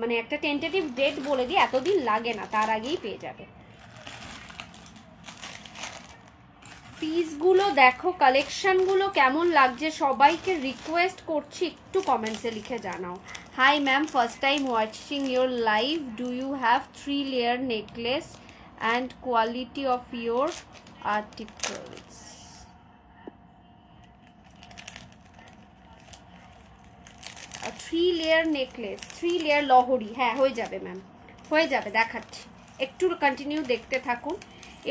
মানে একটা টেন্টেটিভ ডেট বলে দিই, এতদিন লাগে না, তার আগেই পেয়ে যাবে। পিসগুলো দেখো, কালেকশনগুলো কেমন লাগছে, সবাইকে রিকোয়েস্ট করছি একটু কমেন্টসে লিখে জানাও। Hi ma'am, first time watching your live, do you have 3 layer necklace and quality of your articles? 3 layer necklace, 3 layer লহরি, হ্যাঁ হয়ে যাবে ম্যাম, হয়ে যাবে, দেখাচ্ছি, একটু কন্টিনিউ দেখতে থাকুন।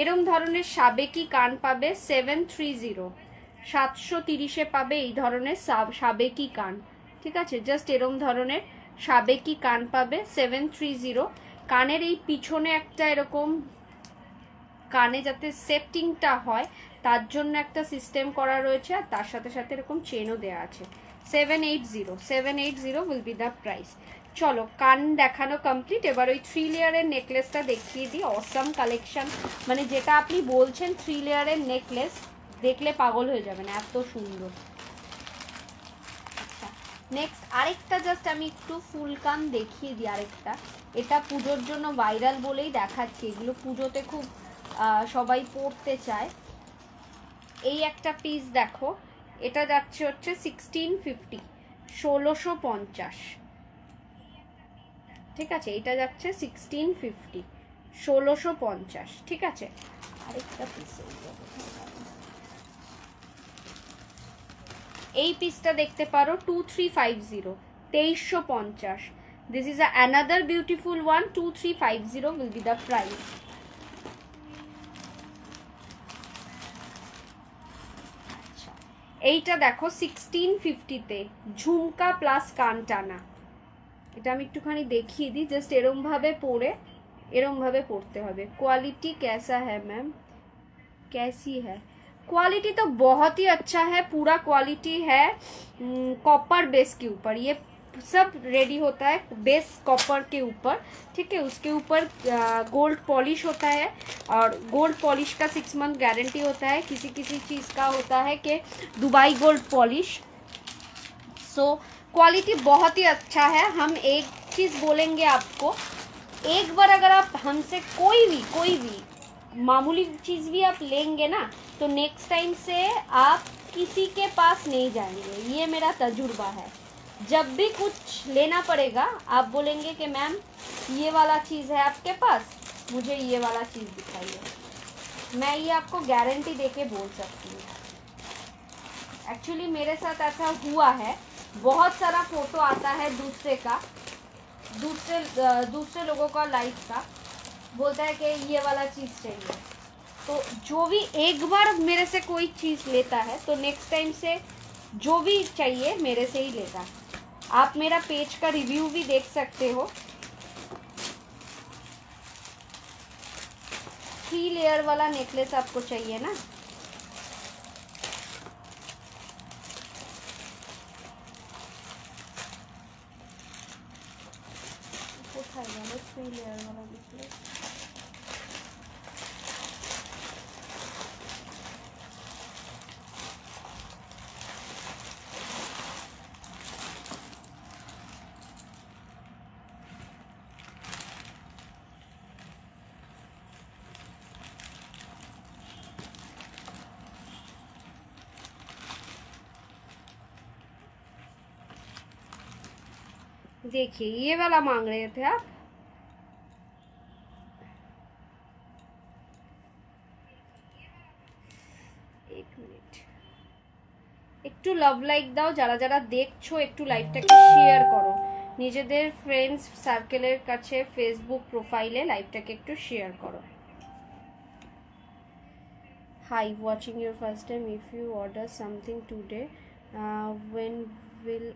এরম ধরনের সাবেকি কান পাবে 730, 730-এ পাবে এই ধরনের সাবেকি কান, ঠিক আছে, জাস্ট এরম ধরনের সাবেকি কান পাবে 730। কানের এই পিছনে একটা এরকম, কানে যাতে সেটিংটা হয় তার জন্য একটা সিস্টেম করা রয়েছে, আর তার সাথে সাথে এরকম চেনও দেওয়া আছে। 780 উইল বি দ্য প্রাইস। চলো কান দেখানো কমপ্লিট, এবার ওই 3 লেয়ারের নেকলেসটা দেখিয়ে দিই। অসাম কালেকশন, মানে যেটা আপনি বলছেন 3 লেয়ারের নেকলেস, দেখলে পাগল হয়ে যাবেন, এত সুন্দর। আচ্ছা নেক্সট আরেকটা জাস্ট আমি একটু ফুল কান দেখিয়ে দিই আরেকটা, এটা পুজোর জন্য ভাইরাল বলেই দেখাচ্ছি, এগুলো পুজোতে খুব সবাই পড়তে চায়। এই একটা পিস দেখো, এটা যাচ্ছে হচ্ছে 1650, 1650, ঠিক আছে, এটা যাচ্ছে 1650, 1650, ঠিক আছে। আরেকটা পিস, এই পিসটা দেখতে পারো 2350, 2350, this is another beautiful one, 2350 will be the price। এইটা দেখো 1650-তে ঝুমকা প্লাস কান টানা। এটা আমি একটুখানি দেখিয়ে দিই, জাস্ট এরম ভাবে পরে এরম ভাবে পড়তে হবে। क्वालिटी कैसा है मैम, कैसी है? क्वालिटी तो बहुत ही अच्छा है, पूरा क्वालिटी है कॉपर बेस के ऊपर। ये सब रेडी होता है बेस कॉपर के ऊपर, ठीक है। उसके ऊपर गोल्ड पॉलिश होता है, और गोल्ड पॉलिश का 6 मंथ गारंटी होता है। किसी किसी चीज़ का होता है कि Dubai gold polish. So quality बहुत ही अच्छा है। हम एक चीज़ बोलेंगे आपको, एक बार अगर आप हमसे कोई भी मामूली चीज़ भी आप लेंगे ना, तो नेक्स्ट टाइम से आप किसी के पास नहीं जाएंगे। ये मेरा तजुर्बा है। जब भी कुछ लेना पड़ेगा आप बोलेंगे कि मैम ये वाला चीज़ है आपके पास, मुझे ये वाला चीज़ दिखाइए। मैं ये आपको गारंटी देके बोल सकती हूँ। एक्चुअली मेरे साथ ऐसा हुआ है, बहुत सारा फोटो आता है दूसरे का, दूसरे लोगों का लाइफ का, बोलता है कि ये वाला चीज़ चाहिए। तो जो भी एक बार मेरे से कोई चीज़ लेता है तो नेक्स्ट टाइम से जो भी चाहिए मेरे से ही लेगा। आप मेरा पेज का रिव्यू भी देख सकते हो। 3 लेयर वाला नेकलेस आपको चाहिए ना, কোথায় গেল 3 लेयर वाला नेकलेस? देखिए ये वाला मांग रहे थे आप। एक मिनट, একটু লাভ লাইক দাও, যারা যারা দেখছো একটু লাইভটাকে শেয়ার করো নিজেদের ফ্রেন্ডস সার্কেলের কাছে, ফেসবুক প্রোফাইলে লাইভটাকে একটু শেয়ার করো। Hi, watching your first time. If you order something today, when will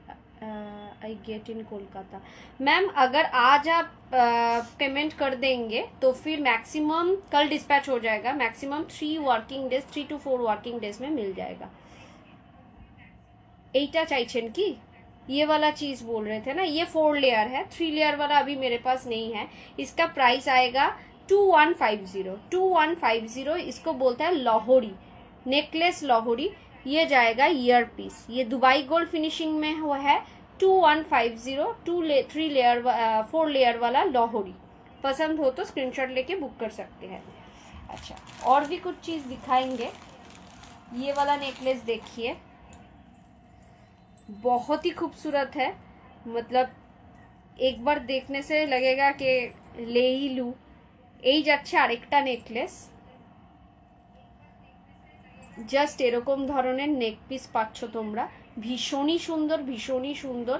I get in Kolkata? Ma'am अगर आज आप पेमेंट कर देंगे तो फिर मैक्सिमम कल डिस्पैच हो जाएगा। Maximum 3 working days, 3 to 4 working days में मिल जाएगा। এইটা চাইছেন কি? ये वाला चीज बोल रहे थे ना, ये 4 लेयर है, 3 लेयर वाला अभी मेरे पास नहीं है। इसका प्राइस आएगा 2150। इसको बोलता है लाहौरी नेकलेस, लाहौरी। ये जाएगा ईयर पीस, ये दुबई गोल्ड फिनिशिंग में हुआ है। 2150 3 लेयर 4 लेयर वाला लाहौरी। पसंद हो तो स्क्रीनशॉट लेके बुक कर सकते हैं। अच्छा, और भी कुछ चीज दिखाएंगे। ये वाला नेकलेस देखिए, बहुत ही खूबसूरत है। मतलब एक बार देखने से लगेगा कि ले ही लूं। এই যাচ্ছে আরেকটা নেকলেস, জাস্ট এরকম ধরনের নেক পিস পাচ্ছ তোমরা। ভীষণই সুন্দর, ভীষণই সুন্দর।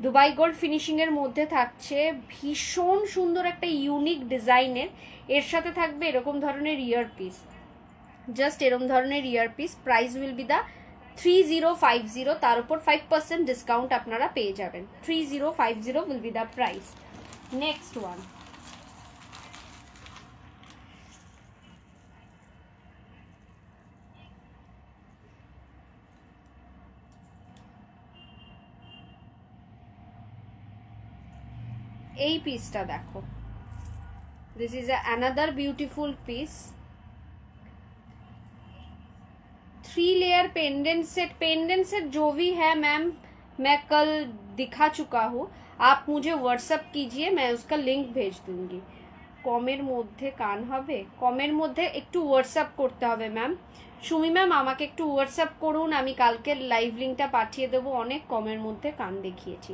দুবাই গোল্ড ফিনিশিং এর মধ্যে থাকছে, ভীষণ সুন্দর একটা ইউনিক ডিজাইনের। এর সাথে থাকবে এরকম ধরনের ইয়ার পিস, জাস্ট এরকম ধরনের earpiece. Price will be the 3050, তার উপর 5% ডিসকাউন্ট আপনারা পেয়ে যাবেন। 3050 will be the price. Next one, এই পিসটা দেখো, this is another beautiful piece. 3 layer pendant set जो भी है मैम मैं कल दिखा चुका हूँ। आप मुझे व्हाट्सअप कीजिए, मैं उसका लिंक भेज दूंगी। कमेर मध्य कान हबे, कमेर मध्य एकटू व्हाट्सअप करते हबे मैम। সুমি ম্যাম আমাকে একটু হোয়াটসঅ্যাপ করুন, আমি কালকে লাইভ লিঙ্কটা পাঠিয়ে দেবো। অনেক কমের মধ্যে কান দেখিয়েছি।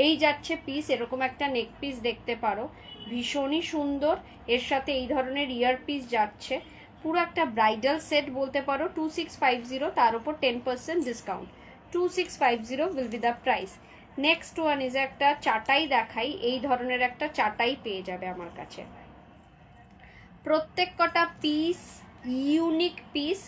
এই যাচ্ছে পিস, এরকম একটা নেক পিস দেখতে পারো, ভীষণই সুন্দর। এর সাথে এই ধরনের ইয়ার পিস যাচ্ছে, পুরো একটা ব্রাইডাল সেট বলতে পারো। 2650, তার উপর 10% discount. 2650 will be the price. Next one is একটা চাটাই দেখাই। এই ধরনের একটা চাটাই পেয়ে যাবে আমার কাছে। প্রত্যেক কটা পিস ইউনিক পিস,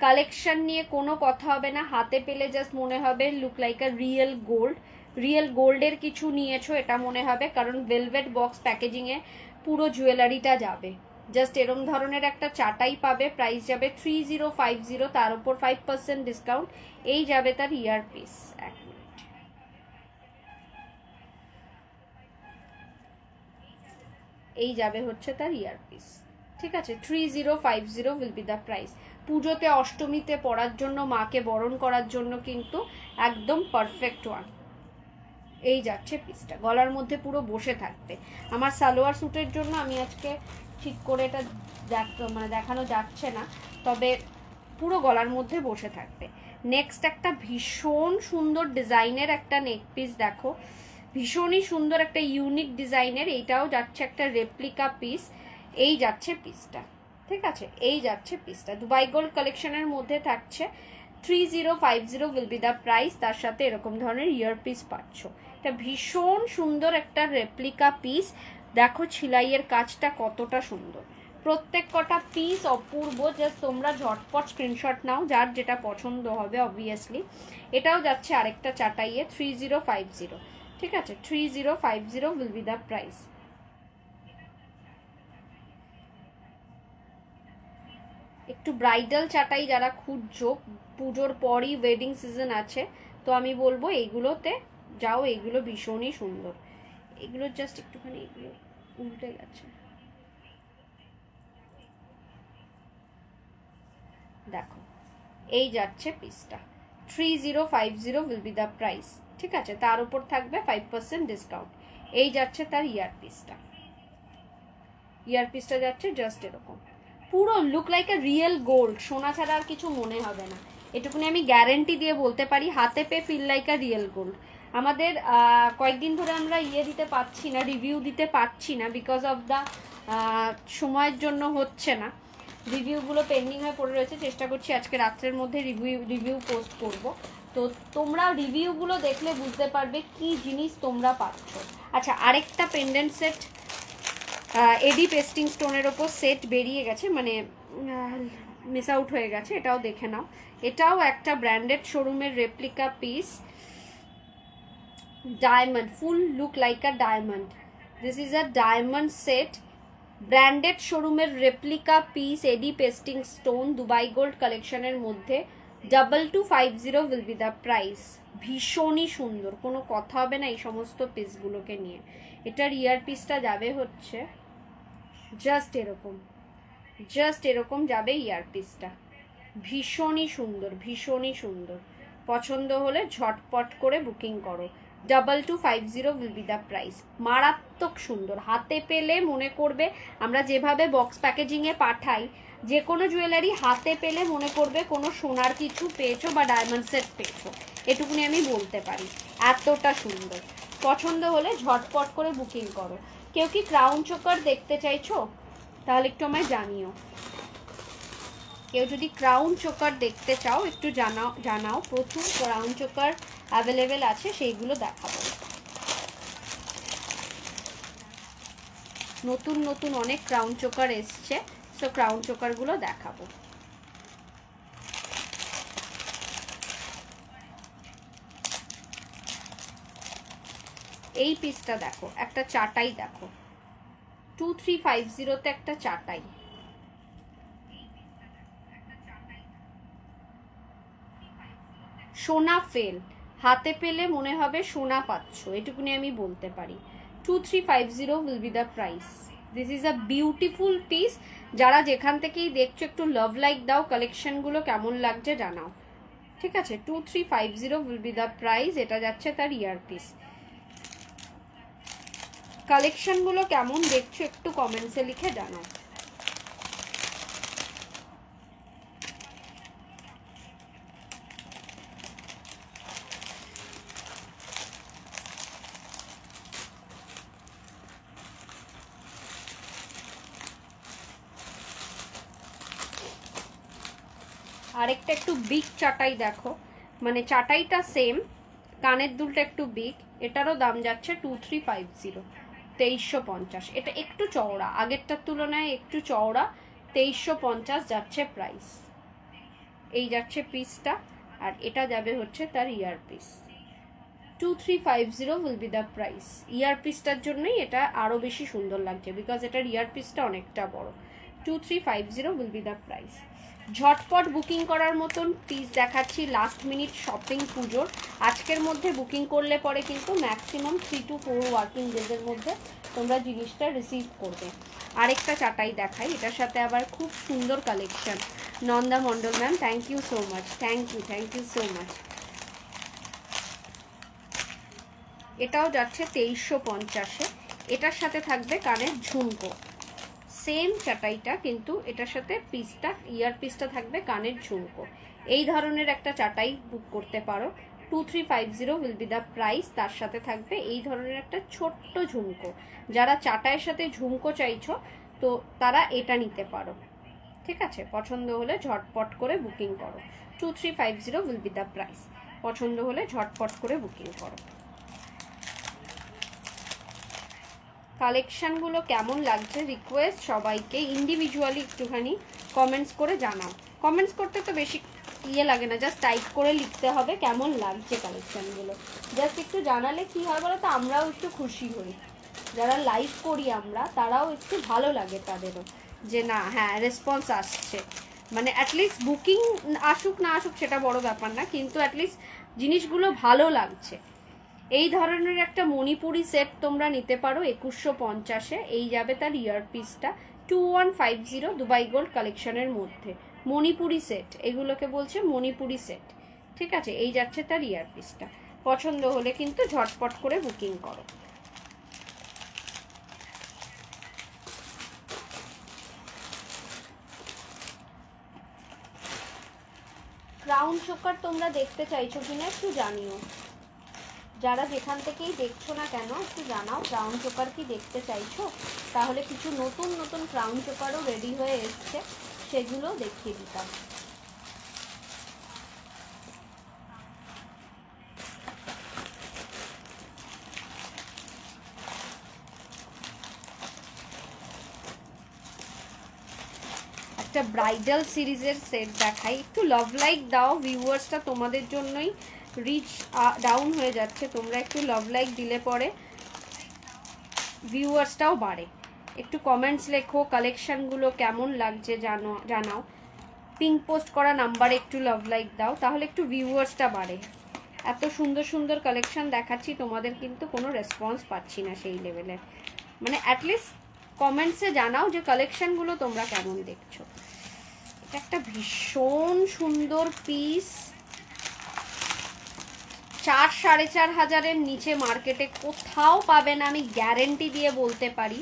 কালেকশন নিয়ে কোনো কথা হবে না, হাতে পেলে জাস্ট মনে হবে look like a real gold. Real গোল্ডের কিছু নিয়েছো এটা মনে হবে, কারণ ভেলভেট বক্স প্যাকেজিংয়ে পুরো জুয়েলারিটা যাবে। জাস্ট এরম ধরনের একটা চাটাই পাবে, প্রাইস যাবে 3050, তার উপর 5% ডিসকাউন্ট। এই যাবে তার ইয়ারপিস। এক মিনিট, এই যাবে হচ্ছে তার ইয়ারপিস, ঠিক আছে। 3050 উইল বি দ্য প্রাইস। পুজোতে অষ্টমীতে পরার জন্য, মাকে বরণ করার জন্য কিন্তু একদম পারফেক্ট ওয়ান। এই যাচ্ছে পিসটা, গলার মধ্যে পুরো বসে থাকবে। আমার সালোয়ার স্যুটের জন্য আমি আজকে ঠিক করে এটা মানে দেখানো যাচ্ছে না, তবে পুরো গলার মধ্যে বসে থাকবে। নেক্সট একটা ভীষণ সুন্দর ডিজাইনের একটা নেক পিস দেখো, ভীষণই সুন্দর একটা ইউনিক ডিজাইনের। এইটাও যাচ্ছে একটা রেপ্লিকা পিস। এই যাচ্ছে পিসটা, ঠিক আছে। এই যাচ্ছে পিসটা, দুবাই গোল্ড কালেকশনের মধ্যে থাকছে। 3050 উইল বি দ্য প্রাইস। তার সাথে এরকম ধরনের ইয়ারপিস পাচ্ছ। এটা ভীষণ সুন্দর একটা রেপ্লিকা পিস। দেখো ছিলাইয়ের কাজটা কতটা সুন্দর, প্রত্যেক কটা পিস অপূর্ব। জাস্ট তোমরা ঝটপট স্ক্রিনশট নাও, যার যেটা পছন্দ হবে অবভিয়াসলি। এটাও যাচ্ছে আরেকটা চাটাইয়ে 3050, ঠিক আছে। 3050 উইল বি দ্য প্রাইস। একটু ব্রাইডাল চাটাই যারা খুঁজছো, পুজোর পরই ওয়েডিং সিজন আছে, তো আমি বলবো এইগুলোতে যাও, এগুলো ভীষণই সুন্দর। এগুলো জাস্ট একটুখানি, এগুলো উল্টে গেছে, দেখো। এই যাচ্ছে পিসটা, 3050 উইল বি দ্য প্রাইস, ঠিক আছে। তার উপর থাকবে 5% ডিসকাউন্ট। এই যাচ্ছে তার ইয়ারপিসটা। ইয়ারপিসটা যাচ্ছে জাস্ট এরকম, পুরো look like a real gold. সোনা ছাড়া আর কিছু মনে হবে না, এটুকুনি আমি গ্যারেন্টি দিয়ে বলতে পারি। হাতে পেয়ে feel like a real gold. আমাদের কয়েকদিন ধরে আমরা দিতে পারছি না, রিভিউ দিতে পারছি না, বিকজ অফ দ্য সময়ের জন্য হচ্ছে না। রিভিউগুলো পেন্ডিং হয়ে পড়ে রয়েছে, চেষ্টা করছি আজকে রাত্রের মধ্যে রিভিউ পোস্ট করব। তো তোমরা রিভিউগুলো দেখলে বুঝতে পারবে কি জিনিস তোমরা পাচ্ছ। আচ্ছা, আরেকটা পেন্ডেন্ট সেট এডি পেস্টিং স্টোনের ওপর সেট বেরিয়ে গেছে, মানে মিস আউট হয়ে গেছে, এটাও দেখে নাও। এটাও একটা ব্র্যান্ডেড শোরুমের replica piece, diamond, full look like a diamond. This is a diamond set, branded শোরুমের রেপ্লিকা পিস, এডি পেস্টিং স্টোন, দুবাই গোল্ড কালেকশনের মধ্যে। 2250 উইল বি দ্য প্রাইস। ভীষণই সুন্দর, কোনো কথা হবে না এই সমস্ত পিসগুলোকে নিয়ে। এটার ইয়ার পিসটা যাবে হচ্ছে জাস্ট এরকম, জাস্ট এরকম যাবে ইয়ারপিসটা। ভীষণই সুন্দর, ভীষণই সুন্দর। পছন্দ হলে ঝটপট করে বুকিং করো। 2250 উইল বি দ্য প্রাইস। মারাত্মক সুন্দর, হাতে পেলে মনে করবে, আমরা যেভাবে বক্স প্যাকেজিংয়ে পাঠাই, যে কোনো জুয়েলারি হাতে পেলে মনে করবে কোনো সোনার কিছু পেয়েছো বা ডায়মন্ড সেট পেয়েছো, এটুকুনি আমি বলতে পারি। এতটা সুন্দর, পছন্দ হলে ঝটপট করে বুকিং করো। কেউ কি ক্রাউন চোকার দেখতে চাইছো? তাহলে একটু আমায় জানিও। কেউ যদি ক্রাউন চোকার দেখতে চাও একটু জানাও। প্রচুর ক্রাউন চোকার অ্যাভেলেবেল আছে, সেইগুলো দেখাবো। নতুন নতুন অনেক ক্রাউন চোকার এসছে, সো ক্রাউন চোকারগুলো দেখাবো। এই পিসটা দেখো, একটা চাটাই দেখো, 2350 একটা চাটাই। সোনা ফেল, হাতে পেলে মনে হবে সোনা পাচ্ছ, এটুকুনি আমি বলতে পারি। 2350 will be the price. This is a beautiful piece. যারা যেখান থেকেই দেখছো একটু লাভ লাইক দাও, কালেকশনগুলো কেমন লাগছে জানাও, ঠিক আছে। 2350 উইল বি দ্য প্রাইস। এটা যাচ্ছে তার ইয়ারপিস। কালেকশনগুলো কেমন দেখছো একটু কমেন্টসে লিখে জানাও। আরেকটা একটু বিগ চাটাই দেখো, মানে চাটাইটা সেম, কানের দুলটা একটু বিগ। এটারও দাম যাচ্ছে 2350, 2350। এটা একটু চওড়া, আগেরটার তুলনায় একটু চওড়া, 2350 যাচ্ছে প্রাইস। এই যাচ্ছে পিসটা, আর এটা যাবে হচ্ছে তার ear piece. 2350 will be the price. Ear পিসটার জন্যই এটা আরও বেশি সুন্দর লাগছে, বিকজ এটার ইয়ার পিসটা অনেকটা বড়। 2350 উইল বি দ্য প্রাইস। ঝটপট বুকিং করার মতন পিস দেখাচ্ছি, লাস্ট মিনিট শপিং পুজোর। আজকের মধ্যে বুকিং করলে পরে কিন্তু ম্যাক্সিমাম 3 to 4 ওয়ার্কিং ডেজের মধ্যে তোমরা জিনিসটা রিসিভ করবে। আরেকটা চাটাই দেখাই, এটার সাথে আবার খুব সুন্দর collection. Nanda Mondal ma'am, thank you so much, thank you so much. এটাও যাচ্ছে 2350-এ। এটার সাথে থাকবে কানের ঝুমকো, সেম চাটাইটা, কিন্তু এটার সাথে পিসটা, ইয়ার পিসটা থাকবে কানের ঝুমকো। এই ধরনের একটা চাটাই বুক করতে পারো। 2350 উইল বি দ্য প্রাইস। তার সাথে থাকবে এই ধরনের একটা ছোট্ট ঝুমকো। যারা চাটাইয়ের সাথে ঝুমকো চাইছো তো তারা এটা নিতে পারো, ঠিক আছে? পছন্দ হলে ঝটপট করে বুকিং করো। 2350 উইল বি দ্য প্রাইস। পছন্দ হলে ঝটপট করে বুকিং করো। কালেকশনগুলো কেমন লাগছে রিকোয়েস্ট সবাইকে ইন্ডিভিজুয়ালি একটুখানি কমেন্টস করে জানাও। কমেন্টস করতে তো বেশি লাগে না, জাস্ট টাইপ করে লিখতে হবে কেমন লাগছে কালেকশনগুলো। জাস্ট একটু জানালে কি হয় বলো তো, আমরাও একটু খুশি হই। যারা লাইভ করি আমরা, তারাও একটু ভালো লাগে তাদেরও, যে না হ্যাঁ রেসপন্স আসছে। মানে অ্যাটলিস্ট বুকিং আসুক না আসুক সেটা বড় ব্যাপার না, কিন্তু অ্যাটলিস্ট জিনিসগুলো ভালো লাগছে। এই ধরনের একটা মণিপুরি সেট তোমরা নিতে পারো 2150-এ। এই যাবে তার ইয়ার পিসটা। 2150 দুবাই গোল্ড কালেকশনের মধ্যে মণিপুরি সেট, এগুলোকে বলছে মণিপুরি সেট, ঠিক আছে? এই যাচ্ছে তার ইয়ার পিসটা। পছন্দ হলে কিন্তু ঝটপট করে বুকিং করো। ক্রাউন চোকার তোমরা দেখতে চাইছো কিনা একটু জানিও। যারা যেখান থেকেই দেখছো না কেন একটু জানাও, ক্রাউন চোকার কি দেখতে চাইছো? তাহলে কিছু নতুন নতুন ক্রাউন চোকারও রেডি হয়ে এসছে, সেগুলো দেখিয়ে দিতাম। একটা ব্রাইডাল সিরিজের সেট দেখাই, একটু লাভ লাইক দাও ভিউয়ার্সটা, তোমাদের জন্যই রিচ ডাউন হয়ে যাচ্ছে। তোমরা একটু লাভ লাইক দিলে পরে ভিউয়ার্সটাও বাড়ে। একটু কমেন্টস লেখো, কালেকশনগুলো কেমন লাগছে জানাও। পিঙ্ক পোস্ট করা নাম্বারে একটু লাভ লাইক দাও, তাহলে একটু ভিউয়ার্সটা বাড়ে। এত সুন্দর সুন্দর কালেকশন দেখাচ্ছি, তোমাদের কিন্তু কোনো রেসপন্স পাচ্ছি না সেই লেভেলের। মানে অ্যাটলিস্ট কমেন্টসে জানাও যে কালেকশনগুলো তোমরা কেমন দেখছো। এটা একটা ভীষণ সুন্দর পিস, 4-4.5 নিচে মার্কেটে কোথাও পাবে না, আমি গ্যারেন্টি দিয়ে বলতে পারি।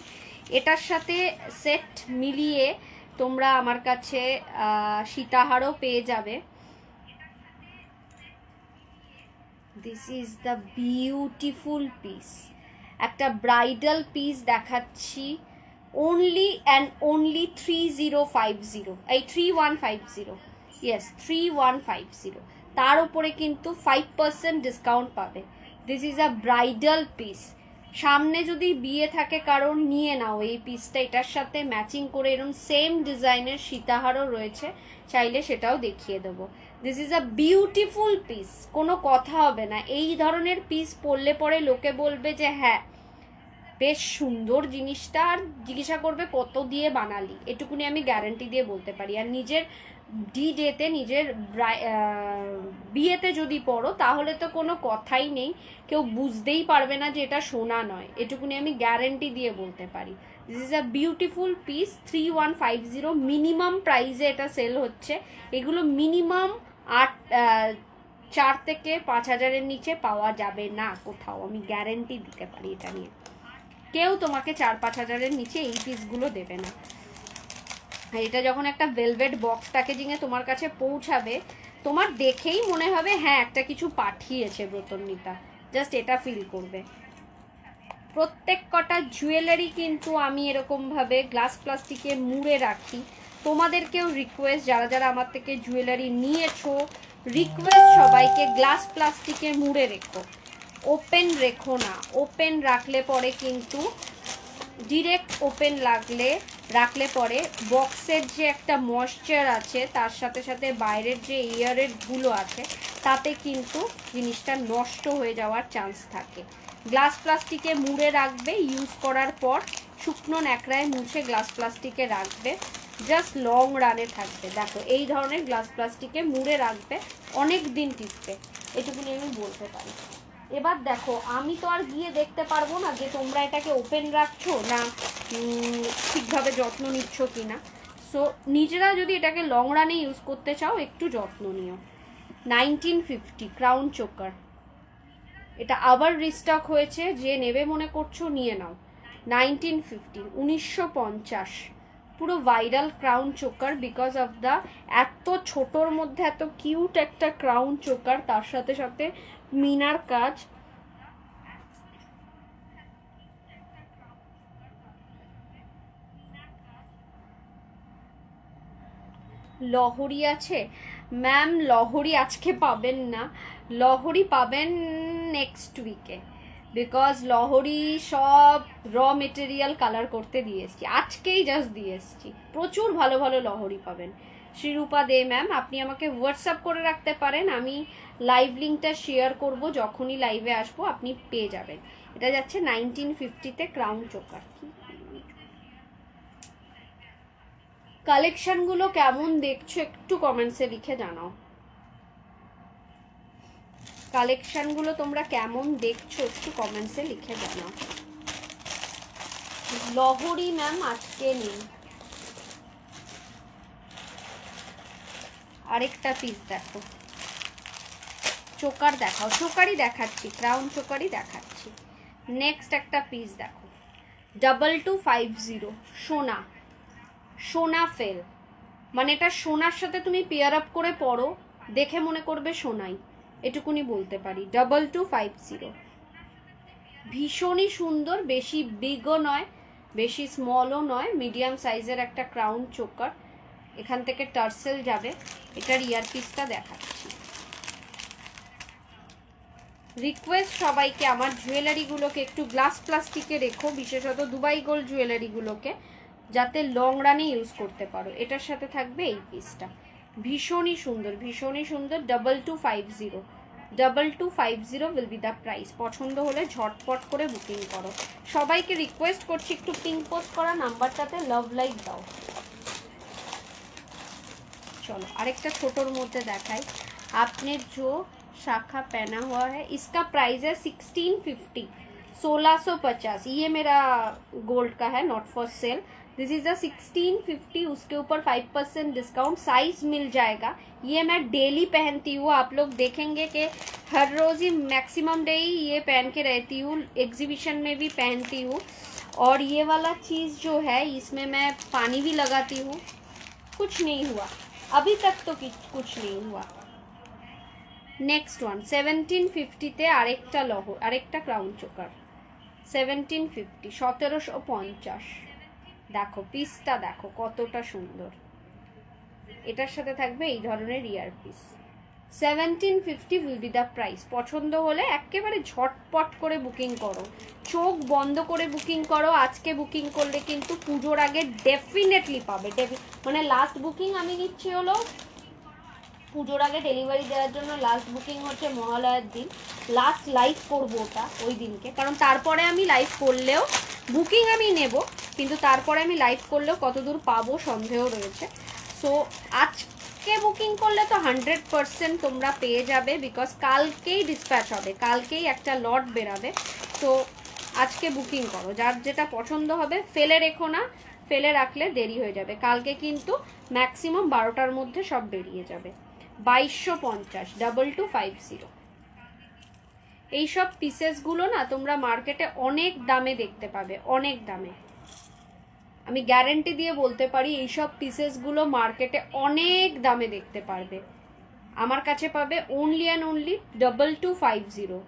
এটার সাথে সেট মিলিয়ে তোমরা আমার কাছে সীতাহারও পেয়ে যাবে। This is the beautiful piece. একটা ব্রাইডাল পিস দেখাচ্ছি, only and only 3050, এই 3150, ইয়েস 3150। তার উপরে কিন্তু 5% ডিসকাউন্ট পাবে। This is a bridal piece. সামনে যদি বিয়ে থাকে কারণ, নিয়ে নাও এই পিসটা। এটার সাথে ম্যাচিং করে এরকম সেম ডিজাইনের সীতাহারও রয়েছে, চাইলে সেটাও দেখিয়ে দেবো। This is a beautiful piece, কোনো কথা হবে না। এই ধরনের পিস পরলে পরে লোকে বলবে যে হ্যাঁ বেশ সুন্দর জিনিসটা, আর জিজ্ঞাসা করবে কত দিয়ে বানালি, এটুকুনি আমি গ্যারান্টি দিয়ে বলতে পারি। আর নিজের ডেতে, নিজের বিয়েতে যদি পড়ো তাহলে তো কোনো কথাই নেই, কেউ বুঝতেই পারবে না যে এটা সোনা নয়, এটুকুনি আমি গ্যারান্টি দিয়ে বলতে পারি। This is a beautiful piece. 3150 minimum প্রাইসে এটা সেল হচ্ছে। এগুলো মিনিমাম 4 থেকে 5,000-এর নিচে পাওয়া যাবে না কোথাও, আমি গ্যারান্টি দিতে পারি এটা নিয়ে। কেউ তোমাকে 4-5,000-এর নিচে এই পিসগুলো দেবে না। আর এটা যখন একটা ভেলভেট বক্স প্যাকেজিংয়ে তোমার কাছে পৌঁছাবে, তোমার দেখেই মনে হবে হ্যাঁ একটা কিছু পাঠিয়েছে ব্রতন্বিতা, জাস্ট এটা ফিল করবে। প্রত্যেক কটা জুয়েলারি কিন্তু আমি এরকমভাবে গ্লাস প্লাস্টিকে মুড়ে রাখি। তোমাদেরকেও রিকোয়েস্ট, যারা যারা আমার থেকে জুয়েলারি নিয়েছো, রিকোয়েস্ট সবাইকে গ্লাস প্লাস্টিকে মুড়ে রেখো, ওপেন রেখো না। ওপেন রাখলে পরে কিন্তু ডিরেক্ট ওপেন লাগলে রাখলে পরে বক্সের যে একটা ময়েশ্চার আছে তার সাথে সাথে বাইরের যে এয়ারের ধুলো আছে তাতে কিন্তু জিনিসটা নষ্ট হয়ে যাওয়ার চান্স থাকে। গ্লাস প্লাস্টিকে মুড়ে রাখবে, ইউজ করার পর শুকনো ন্যাকড়ায় মুছে গ্লাস প্লাস্টিকে রাখবে, জাস্ট লং রানে থাকবে। দেখো এই ধরনের গ্লাস প্লাস্টিকে মুড়ে রাখবে, অনেক দিন টিকবে, এটুকুনি আমি বলতে পারি। এবার দেখো আমি তো আর গিয়ে দেখতে পারবো না যে তোমরা এটাকে ওপেন রাখছো না ঠিকভাবে যত্ন নিচ্ছ কিনা। সো নিজেরা যদি এটাকে লং রানে ইউজ করতে চাও একটু যত্ন নিও। 1950 ক্রাউন চোকার, এটা আবার রিস্টক হয়েছে, যে নেবে মনে করছো নিয়ে নাও। 1950, 1950, পুরো viral crown choker because of the এত ছোটোর মধ্যে এত কিউট একটা ক্রাউন চোকার, তার সাথে সাথে মিনার কাজ। লহরি আছে ম্যাম, লহরি আজকে পাবেন না, লহরি পাবেন নেক্সট উইকে, বিকজ লহরি সব র মেটেরিয়াল কালার করতে দিয়ে এসছি, আজকেই জাস্ট দিয়ে এসছি। প্রচুর ভালো ভালো লহরি পাবেন। শ্রীরূপা দে ম্যাম, আপনি আমাকে হোয়াটসঅ্যাপ করে রাখতে পারেন, আমি লাইভ লিঙ্কটা শেয়ার করব, যখনই লাইভে আসবো আপনি পেয়ে যাবেন। এটা যাচ্ছে 1950-তে ক্রাউন চোকার। কালেকশনগুলো কেমন দেখছো একটু কমেন্টসে লিখে জানাও। কালেকশনগুলো তোমরা কেমন দেখছো একটু কমেন্টসে লিখে জানাও। লহরি ম্যাম আজকে নেই। আরেকটা পিস দেখো, চোকার দেখাও, চোকারই দেখাচ্ছি, ক্রাউন চোকারই দেখাচ্ছি। নেক্সট একটা পিস দেখো, 2250 সোনা, সোনা ফেল, মানে এটা সোনার সাথে তুমি পেয়ার আপ করে পড়ো, দেখে মনে করবে সোনাই, এটুকুনি বলতে পারি। 2250, ভীষণই সুন্দর, বেশি বিগও নয় বেশি স্মলও নয়, মিডিয়াম সাইজের একটা ক্রাউন চোকার। এখান থেকে টার্সেল যাবে, এটার ইয়ারপিসটা দেখাচ্ছি। রিকোয়েস্ট সবাইকে আমার জুয়েলারিগুলোকে একটু গ্লাস প্লাস্টিকে রেখো, বিশেষত দুবাই গোল্ড জুয়েলারিগুলোকে, যাতে লং রানে ইউজ করতে পারো। এটার সাথে থাকবে এই পিসটা, ভীষণই সুন্দর, ভীষণই সুন্দর। 2250, 2250 উইল বি দ্য প্রাইস। পছন্দ হলে ঝটপট করে বুকিং করো। সবাইকে রিকোয়েস্ট করছি একটু পিং পোস্ট করা নাম্বারটাতে লাভ লাইক দাও। चलो আরেকটা ছোটর মধ্যে দেখাই। आपने जो शाखा पहना हुआ है इसका प्राइस है 1650, 1650। ये मेरा गोल्ड का है, not for sale. This is the 1650, उसके ऊपर 5% डिस्काउंट, साइज मिल जाएगा। ये मैं डेली पहनती हूँ, आप लोग देखेंगे कि हर रोज ही मैक्सिमम डे ही ये पहन के रहती हूँ, एग्जीबिशन में भी पहनती हूँ। और ये वाला चीज़ जो है इसमें मैं पानी भी लगाती हूँ, कुछ नहीं हुआ अभी तक, तो कुछ नहीं हुआ। नेक्स्ट वन 1750 আরেকটা লহর, আরেকটা ক্রাউন চোকার, 1750, 1750। দেখো পিসটা দেখো কতটা সুন্দর, এটার সাথে থাকবে এই ধরনের earpiece. 1750 will be the price. পছন্দ হলে একেবারে ঝটপট করে বুকিং করো, চোখ বন্ধ করে বুকিং করো। আজকে বুকিং করলে কিন্তু পুজোর আগে ডেফিনেটলি পাবে। মানে লাস্ট বুকিং আমি নিচ্ছি হলো পুজোর আগে ডেলিভারি দেওয়ার জন্য, লাস্ট বুকিং হচ্ছে মহালয়ার দিন, লাস্ট লাইভ করবো ওটা ওই দিনকে, কারণ তারপরে আমি লাইভ করলেও বুকিং আমি নেব, কিন্তু তারপরে আমি লাইভ করলেও কতদূর পাবো সন্দেহ রয়েছে। সো আজকে বুকিং করলে তো 100% তোমরা পেয়ে যাবে, বিকজ কালকেই ডিসপ্যাচ হবে, কালকেই একটা লট বেরাবে। তো আজকে বুকিং করো, যার যেটা পছন্দ হবে। ফেলে রেখো না, ফেলে রাখলে দেরি হয়ে যাবে। কালকে কিন্তু ম্যাক্সিমাম 12টার মধ্যে সব বেরিয়ে যাবে। 2250, 2250। এইসব পিসেসগুলো না তোমরা মার্কেটে অনেক দামে দেখতে পাবে, অনেক দামে। আমি গ্যারেন্টি দিয়ে বলতে পারি এইসব পিসেসগুলো মার্কেটে অনেক দামে দেখতে পারবে, আমার কাছে পাবে অনলি অ্যান্ড অনলি 2250,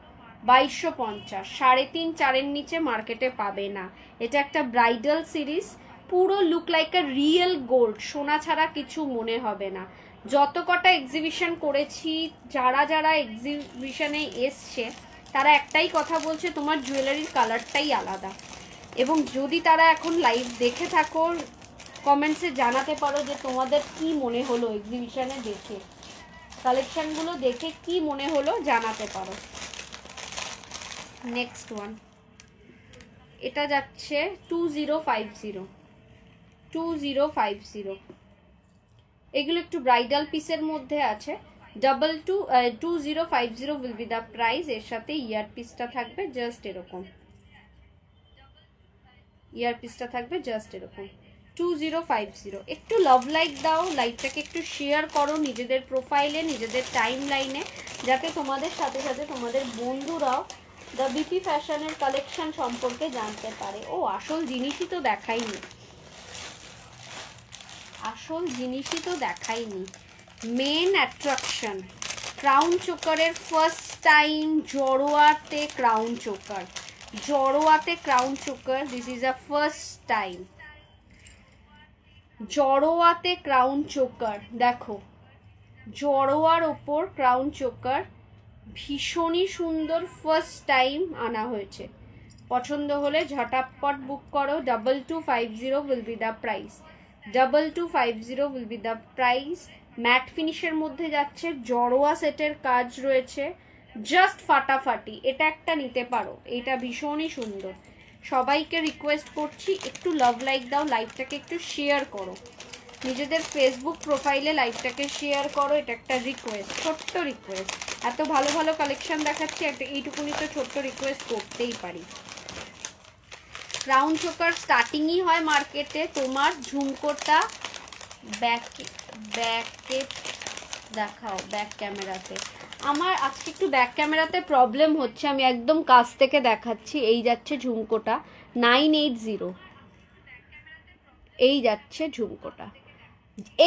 2250। 3.5-4 নিচে মার্কেটে পাবে না। এটা একটা ব্রাইডাল সিরিজ, পুরো look like a real gold, সোনা ছাড়া কিছু মনে হবে না। যত কটা এক্সিবিশন করেছি, যারা যারা এক্সিবিশনে এসছে তারা একটাই কথা বলছে, তোমার জুয়েলারির কালারটাই আলাদা। এবং যদি তারা এখন লাইভ দেখে থাকো কমেন্টসে জানাতে পারো যে তোমাদের কি মনে হলো এক্সিবিশনে দেখে, কালেকশনগুলো দেখে কি মনে হলো জানাতে পারো। নেক্সট ওয়ান, এটা যাচ্ছে 2050 এগুলো একটু ব্রাইডাল পিসের মধ্যে আছে। 2050 উইল বি দ্য প্রাইস। এর সাথে ইয়ার পিসটা থাকবে জাস্ট এরকম, ইয়ার পিসটা থাকবে জাস্ট এরকম 2050। একটু লাভ লাইক দাও, লাইকটাকে একটু শেয়ার করো নিজেদের প্রোফাইলে, নিজেদের টাইম লাইনে, যাতে তোমাদের সাথে সাথে তোমাদের বন্ধুরাও দ্য বিপি ফ্যাশনের কালেকশন সম্পর্কে জানতে পারে। ও আসল জিনিসই তো দেখাইনি, আসল জিনিসই তো দেখাইনি। মেন অ্যাট্রাকশন ক্রাউন চোকারের ফার্স্ট টাইম জড়োয়াতে ক্রাউন চোকার, জড়োয়াতে crown choker, this is a first time জড়োয়াতে ক্রাউন চোকার। দেখো জড়োয়ার ওপর ক্রাউন চোকার, ভীষণই সুন্দর, ফার্স্ট টাইম আনা হয়েছে। পছন্দ হলে ঝটাপট বুক করো। 2250 will be the price, 2250 will be the price. Matte ফিনিশের মধ্যে যাচ্ছে, জড়োয়া সেটের কাজ রয়েছে, জাস্ট ফাটাফাটি। এটা একটা নিতে পারো, এটা ভীষণই সুন্দর। সবাইকে রিকোয়েস্ট করছি একটু লাভ লাইক দাও, লাইভটাকে একটু শেয়ার করো, নিজেদের ফেসবুক প্রোফাইলে লাইভটাকে শেয়ার করো। এটা একটা রিকোয়েস্ট, ছোট্ট রিকোয়েস্ট। এত ভালো ভালো কালেকশন দেখাচ্ছি, একটা এইটুকুনি তো ছোট্ট রিকোয়েস্ট করতেই পারি। ক্রাউন চোকার স্টার্টিংই হয় মার্কেটে তোমার ঝুমকোটা ব্যাকে ব্যাকে দেখাও, ব্যাক ক্যামেরাতে। আমার আজকে একটু ব্যাক ক্যামেরাতে প্রবলেম হচ্ছে, আমি একদম কাছ থেকে দেখাচ্ছি। এই যাচ্ছে ঝুমকোটা 980, এই যাচ্ছে ঝুমকোটা,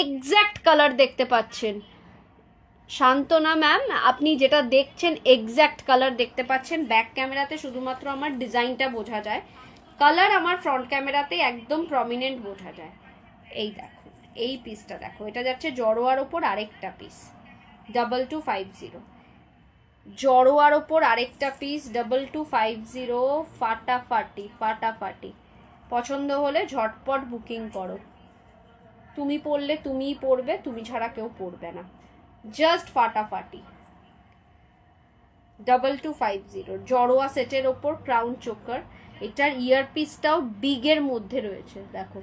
এক্স্যাক্ট কালার দেখতে পাচ্ছেন শান্তনা ম্যাম, আপনি যেটা দেখছেন এক্স্যাক্ট কালার দেখতে পাচ্ছেন। ব্যাক ক্যামেরাতে শুধুমাত্র আমার ডিজাইনটা বোঝা যায়, কালার আমার ফ্রন্ট ক্যামেরাতে একদম প্রমিনেন্ট বোঝা যায়। এই দেখো, এই পিসটা দেখো, এটা যাচ্ছে জড়োয়ার ওপর আরেকটা পিস 2250, জড়োয়ার ওপর আরেকটা পিস 2250, ফাটাফাটি ফাটাফাটি। পছন্দ হলে ঝটপট বুকিং করো। তুমি পরলে তুমিই পরবে, তুমি ছাড়া কেউ পরবে না, জাস্ট ফাটাফাটি। 2250 জড়োয়া সেটের ওপর ক্রাউন চোকার। এটার ইয়ার পিসটাও বিগের মধ্যে রয়েছে, দেখো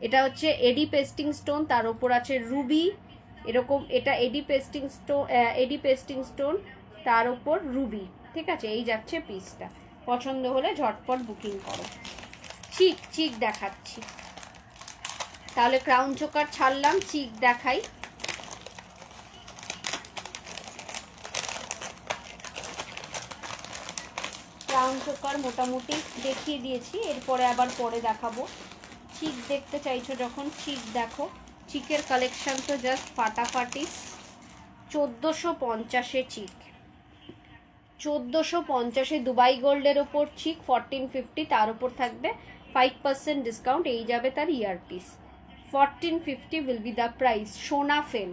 এটা হচ্ছে এডি পেস্টিং স্টোন, তার ওপর আছে রুবি এরকম। এটা এডি পেস্টিং স্টোন তার ওপর রুবি, ঠিক আছে। এই যাচ্ছে পিসটা, পছন্দ হলে ঝটপট বুকিং করো। চিক চিক দেখাচ্ছি, তাহলে ক্রাউন চোকার ছাড়লাম, চিক দেখাই। ক্রাউন চোকার মোটামুটি দেখিয়ে দিয়েছি, এরপরে আবার পরে দেখাবো। চিক দেখতে চাইছো যখন, চিক দেখো, চিকের কালেকশন তো জাস্ট ফাটাফাটি। 1450 চিক, 1450 দুবাই গোল্ডের ওপর চিক 1450, তার উপর থাকবে 5% ডিসকাউন্ট, এই যাবে তার earpiece. 1450 will be the price. সোনা ফেল,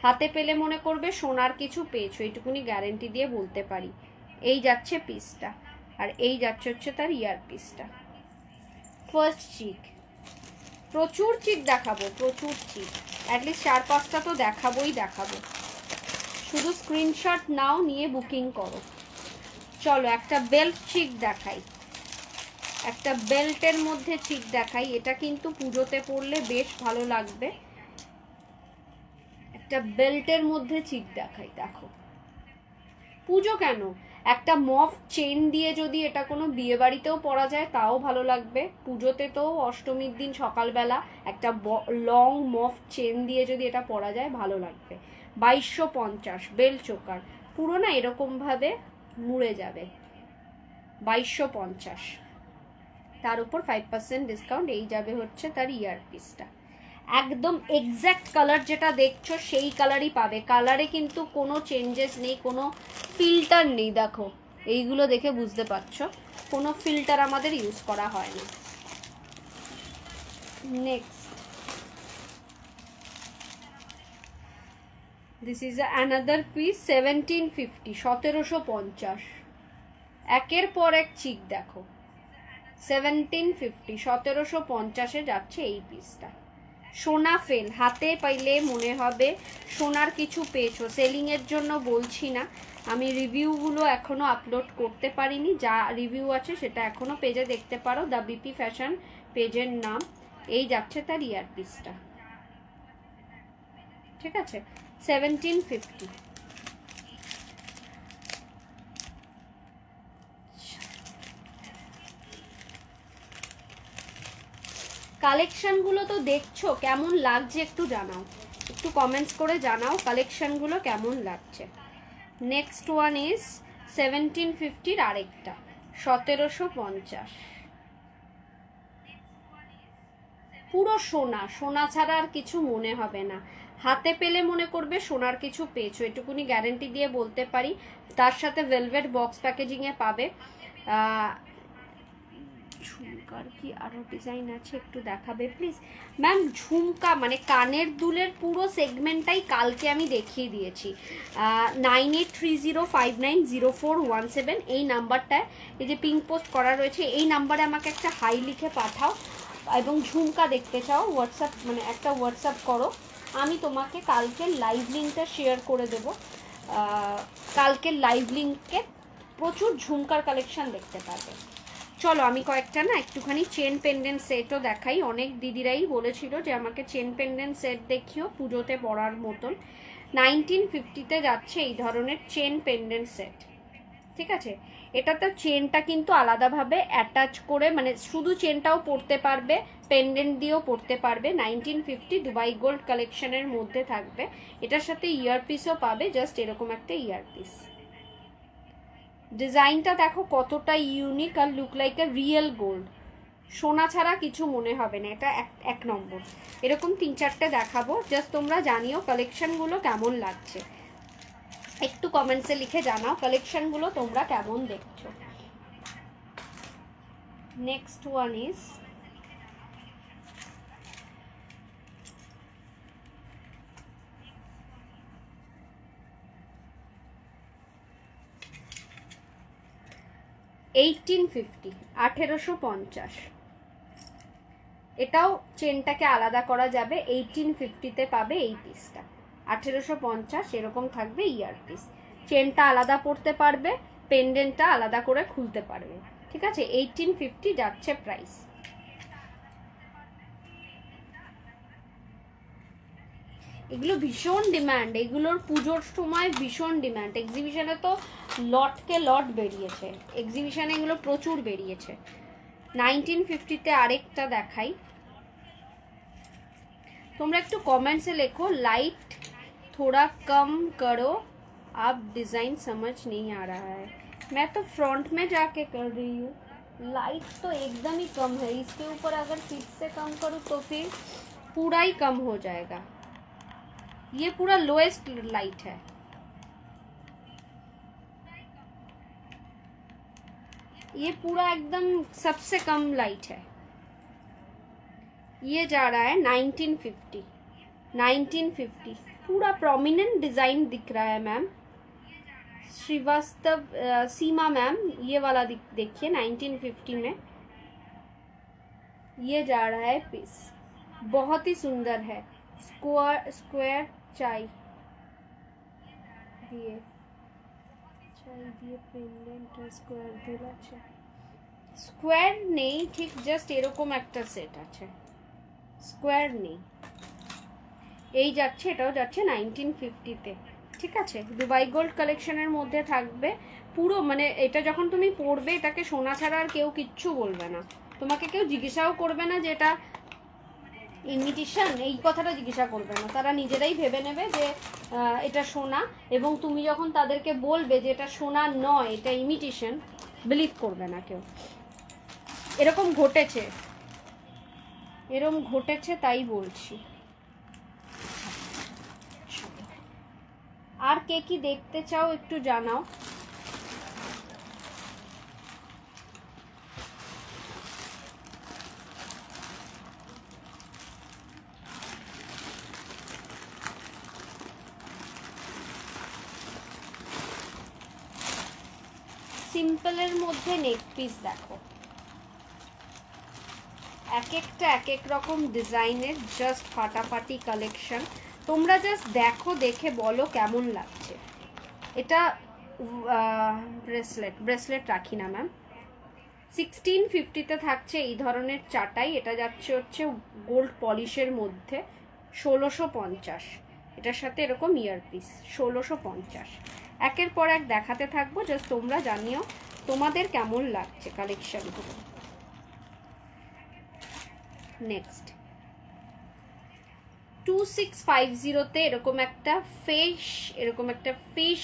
হাতে পেলে মনে করবে সোনার কিছু পেয়েছো, এইটুকুনি গ্যারেন্টি দিয়ে বলতে পারি। এই যাচ্ছে পিসটা, আর এই যাচ্ছে হচ্ছে তার ইয়ারপিসটা। ফার্স্ট চিক, প্রচুর চিক দেখাবো, প্রচুর চিক, অ্যাটলিস্ট 4-5টা তো দেখাবোই দেখাবো। শুধু স্ক্রিনশট নাও, নিয়ে বুকিং করো। চলো একটা বেল্ট চিক দেখাই, একটা বেল্টের মধ্যে চিক দেখাই। এটা কিন্তু পুজোতে পরলে বেশ ভালো লাগবে। একটা বেল্টের মধ্যে চিক দেখাই, দেখো পুজো কেন, একটা মফ চেন দিয়ে যদি এটা কোনো বিয়ে বাড়িতেও পরা যায় তাও ভালো লাগবে। পুজোতে তো অষ্টমীর দিন সকালবেলা একটা লং মফ চেন দিয়ে যদি এটা পরা যায় ভালো লাগবে। 2250 বেল চোকার, পুরো না এরকমভাবে মুড়ে যাবে। 2250, তার উপর 5% ডিসকাউন্ট, এই যাবে হচ্ছে তার ইয়ারপিসটা। একদম এক্স্যাক্ট কালার যেটা দেখছো সেই কালারই পাবে, কালারে কিন্তু কোনো চেঞ্জেস নেই, কোনো ফিল্টার নেই। দেখো এইগুলো দেখে বুঝতে পারছো কোনো ফিল্টার আমাদের ইউজ করা হয় না। Next, this is another piece 1750, 1750। একের পর এক চিক দেখো, 1750, 1750 যাচ্ছে এই পিসটা। সোনা ফেল, হাতে পাইলে মনে হবে সোনার কিছু পেয়েছো। সেলিং এর জন্য বলছি না, আমি রিভিউগুলো এখনো আপলোড করতে পারিনি, যা রিভিউ আছে সেটা এখনো পেজে দেখতে পারো, দ্য বিপি ফ্যাশন পেজের নাম। এই যাচ্ছে তার ইয়ার পিসটা, ঠিক আছে, 1750। কালেকশনগুলো তো দেখছো, কেমন লাগছে একটু জানাও, একটু কমেন্টস করে জানাও কালেকশনগুলো কেমন লাগছে। নেক্সট ওয়ান ইজ 1750 আরেকটা, 1750, পুরো সোনা, সোনা ছাড়া আর কিছু মনে হবে না, হাতে পেলে মনে করবে সোনার কিছু পেয়েছো, এটুকুনি গ্যারেন্টি দিয়ে বলতে পারি। তার সাথে ভেলভেট বক্স প্যাকেজিংয়ে পাবে। ঝুমকার কি আরো ডিজাইন আছে একটু দেখাবে প্লিজ ম্যাম? ঝুমকা মানে কানের দুলের পুরো সেগমেন্টটাই কালকে আমি দেখিয়ে দিয়েছি। 9830590417 এই নাম্বারটায়, এই যে পিঙ্ক পোস্ট করা রয়েছে এই নাম্বারে আমাকে একটা হাই লিখে পাঠাও, এবং ঝুমকা দেখতে চাও হোয়াটসঅ্যাপ, মানে একটা হোয়াটসঅ্যাপ করো, আমি তোমাকে কালকের লাইভ লিঙ্কটা শেয়ার করে দেব। কালকের লাইভ লিঙ্কে প্রচুর ঝুমকার কালেকশন দেখতে পাবে। চলো আমি কয়েকটা না একটুখানি চেন পেন্ডেন্ট সেটও দেখাই। অনেক দিদিরাই বলেছিল যে আমাকে চেন পেন্ডেন্ট সেট দেখিও পুজোতে পরার মতন। 1950-তে যাচ্ছে এই ধরনের চেন পেন্ডেন্ট সেট, ঠিক আছে। এটাতে চেনটা কিন্তু আলাদাভাবে অ্যাটাচ করে, মানে শুধু চেনটাও পরতে পারবে, পেন্ডেন্ট দিয়েও পরতে পারবে। 1950 দুবাই গোল্ড কালেকশনের মধ্যে থাকবে। এটার সাথে ইয়ারপিসও পাবে, জাস্ট এরকম একটা ইয়ারপিস। ডিজাইনটা দেখো কতটা ইউনিক আর look like a real gold, সোনা ছাড়া কিছু মনে হবে না, এটা এক নম্বর। এরকম 3-4টে দেখাবো, জাস্ট তোমরা জানিও কালেকশনগুলো কেমন লাগছে, একটু কমেন্টসে লিখে জানাও কালেকশনগুলো তোমরা কেমন দেখছো। Next one is 1850, 1850। এটাও চেনটাকে আলাদা করা যাবে, 1850-তে পাবে এই পিসটা। 1850 এরকম থাকবে ইয়ার পিস, চেনটা আলাদা পড়তে পারবে, পেন্ডেন্টটা আলাদা করে খুলতে পারবে, ঠিক আছে। 1850 যাচ্ছে প্রাইস। এগুলো ভীষণ ডিমান্ড, এগুলোর পুজোর সময় ভীষণ ডিমান্ড, এক্সিবিশনে তো লটকে লট বেরিয়েছে, এক্সিবিশনে এগুলো প্রচুর বেরিয়েছে। 1950-তে আরেকটা দেখাই, তোমরা একটু কমেंट्स লেখো लाइट थोड़ा कम करो, आप डिजाइन समझ नहीं आ रहा है। मैं तो फ्रंट में जाके कर रही हूँ, लाइट तो एकदम ही कम है, इसके ऊपर अगर फिर से कम करूँ तो फिर पूरा ही कम हो जाएगा। ये पूरा लोएस्ट लाइट है, ये पूरा एकदम सबसे कम लाइट है। ये जा रहा है 1950, 1950 पूरा प्रोमिनेंट डिजाइन दिख रहा है मैम। श्रीवास्तव सीमा मैम ये वाला देखिए 1950 में ये जा रहा है पीस, बहुत ही सुंदर है। स्क्वायर चाय दिए पेंडेंट स्क्वायर दिला स्क्वायर नहीं, ठीक जस्ट এরকম একটা সেট আছে, স্কোয়ার নেই। এই যাচ্ছে, এটাও যাচ্ছে 1950-তে, ঠিক আছে। দুবাই গোল্ড কালেকশনের মধ্যে থাকবে পুরো, মানে এটা যখন তুমি পরবে এটাকে সোনা ছাড়া আর কেউ কিচ্ছু বলবে না, তোমাকে কেউ জিজ্ঞাসাও করবে না যে এটা ইমিটেশন, এই কথাটা জিজ্ঞাসা করবে না, তারা নিজেরাই ভেবে নেবে যে এটা সোনা, এবং তুমি যখন তাদেরকে বলবে যে এটা সোনা নয় এটা ইমিটেশন, বিলিভ করবে না কেউ। এরকম ঘটেছে, এরকম ঘটেছে, তাই বলছি। আর কে কি দেখতে চাও একটু জানাও। সিম্পলের মধ্যে নেক পিস দেখো, এক একটা এক এক রকম ডিজাইনের জাস্ট ফাটাফাটি কালেকশন। তোমরা জাস্ট দেখো, দেখে বলো কেমন লাগছে। এটা ব্রেসলেট রাখি না ম্যাম। 1650-তে থাকছে এই ধরনের চাটাই। এটা যাচ্ছে হচ্ছে গোল্ড পলিশের মধ্যে 1650। এটার সাথে এরকম ইয়ারপিস 1650। একের পর এক দেখাতে থাকবো, জাস্ট তোমরা জানিও তোমাদের কেমন লাগছে কালেকশনগুলো। নেক্সট 2650-তে এরকম একটা ফিশ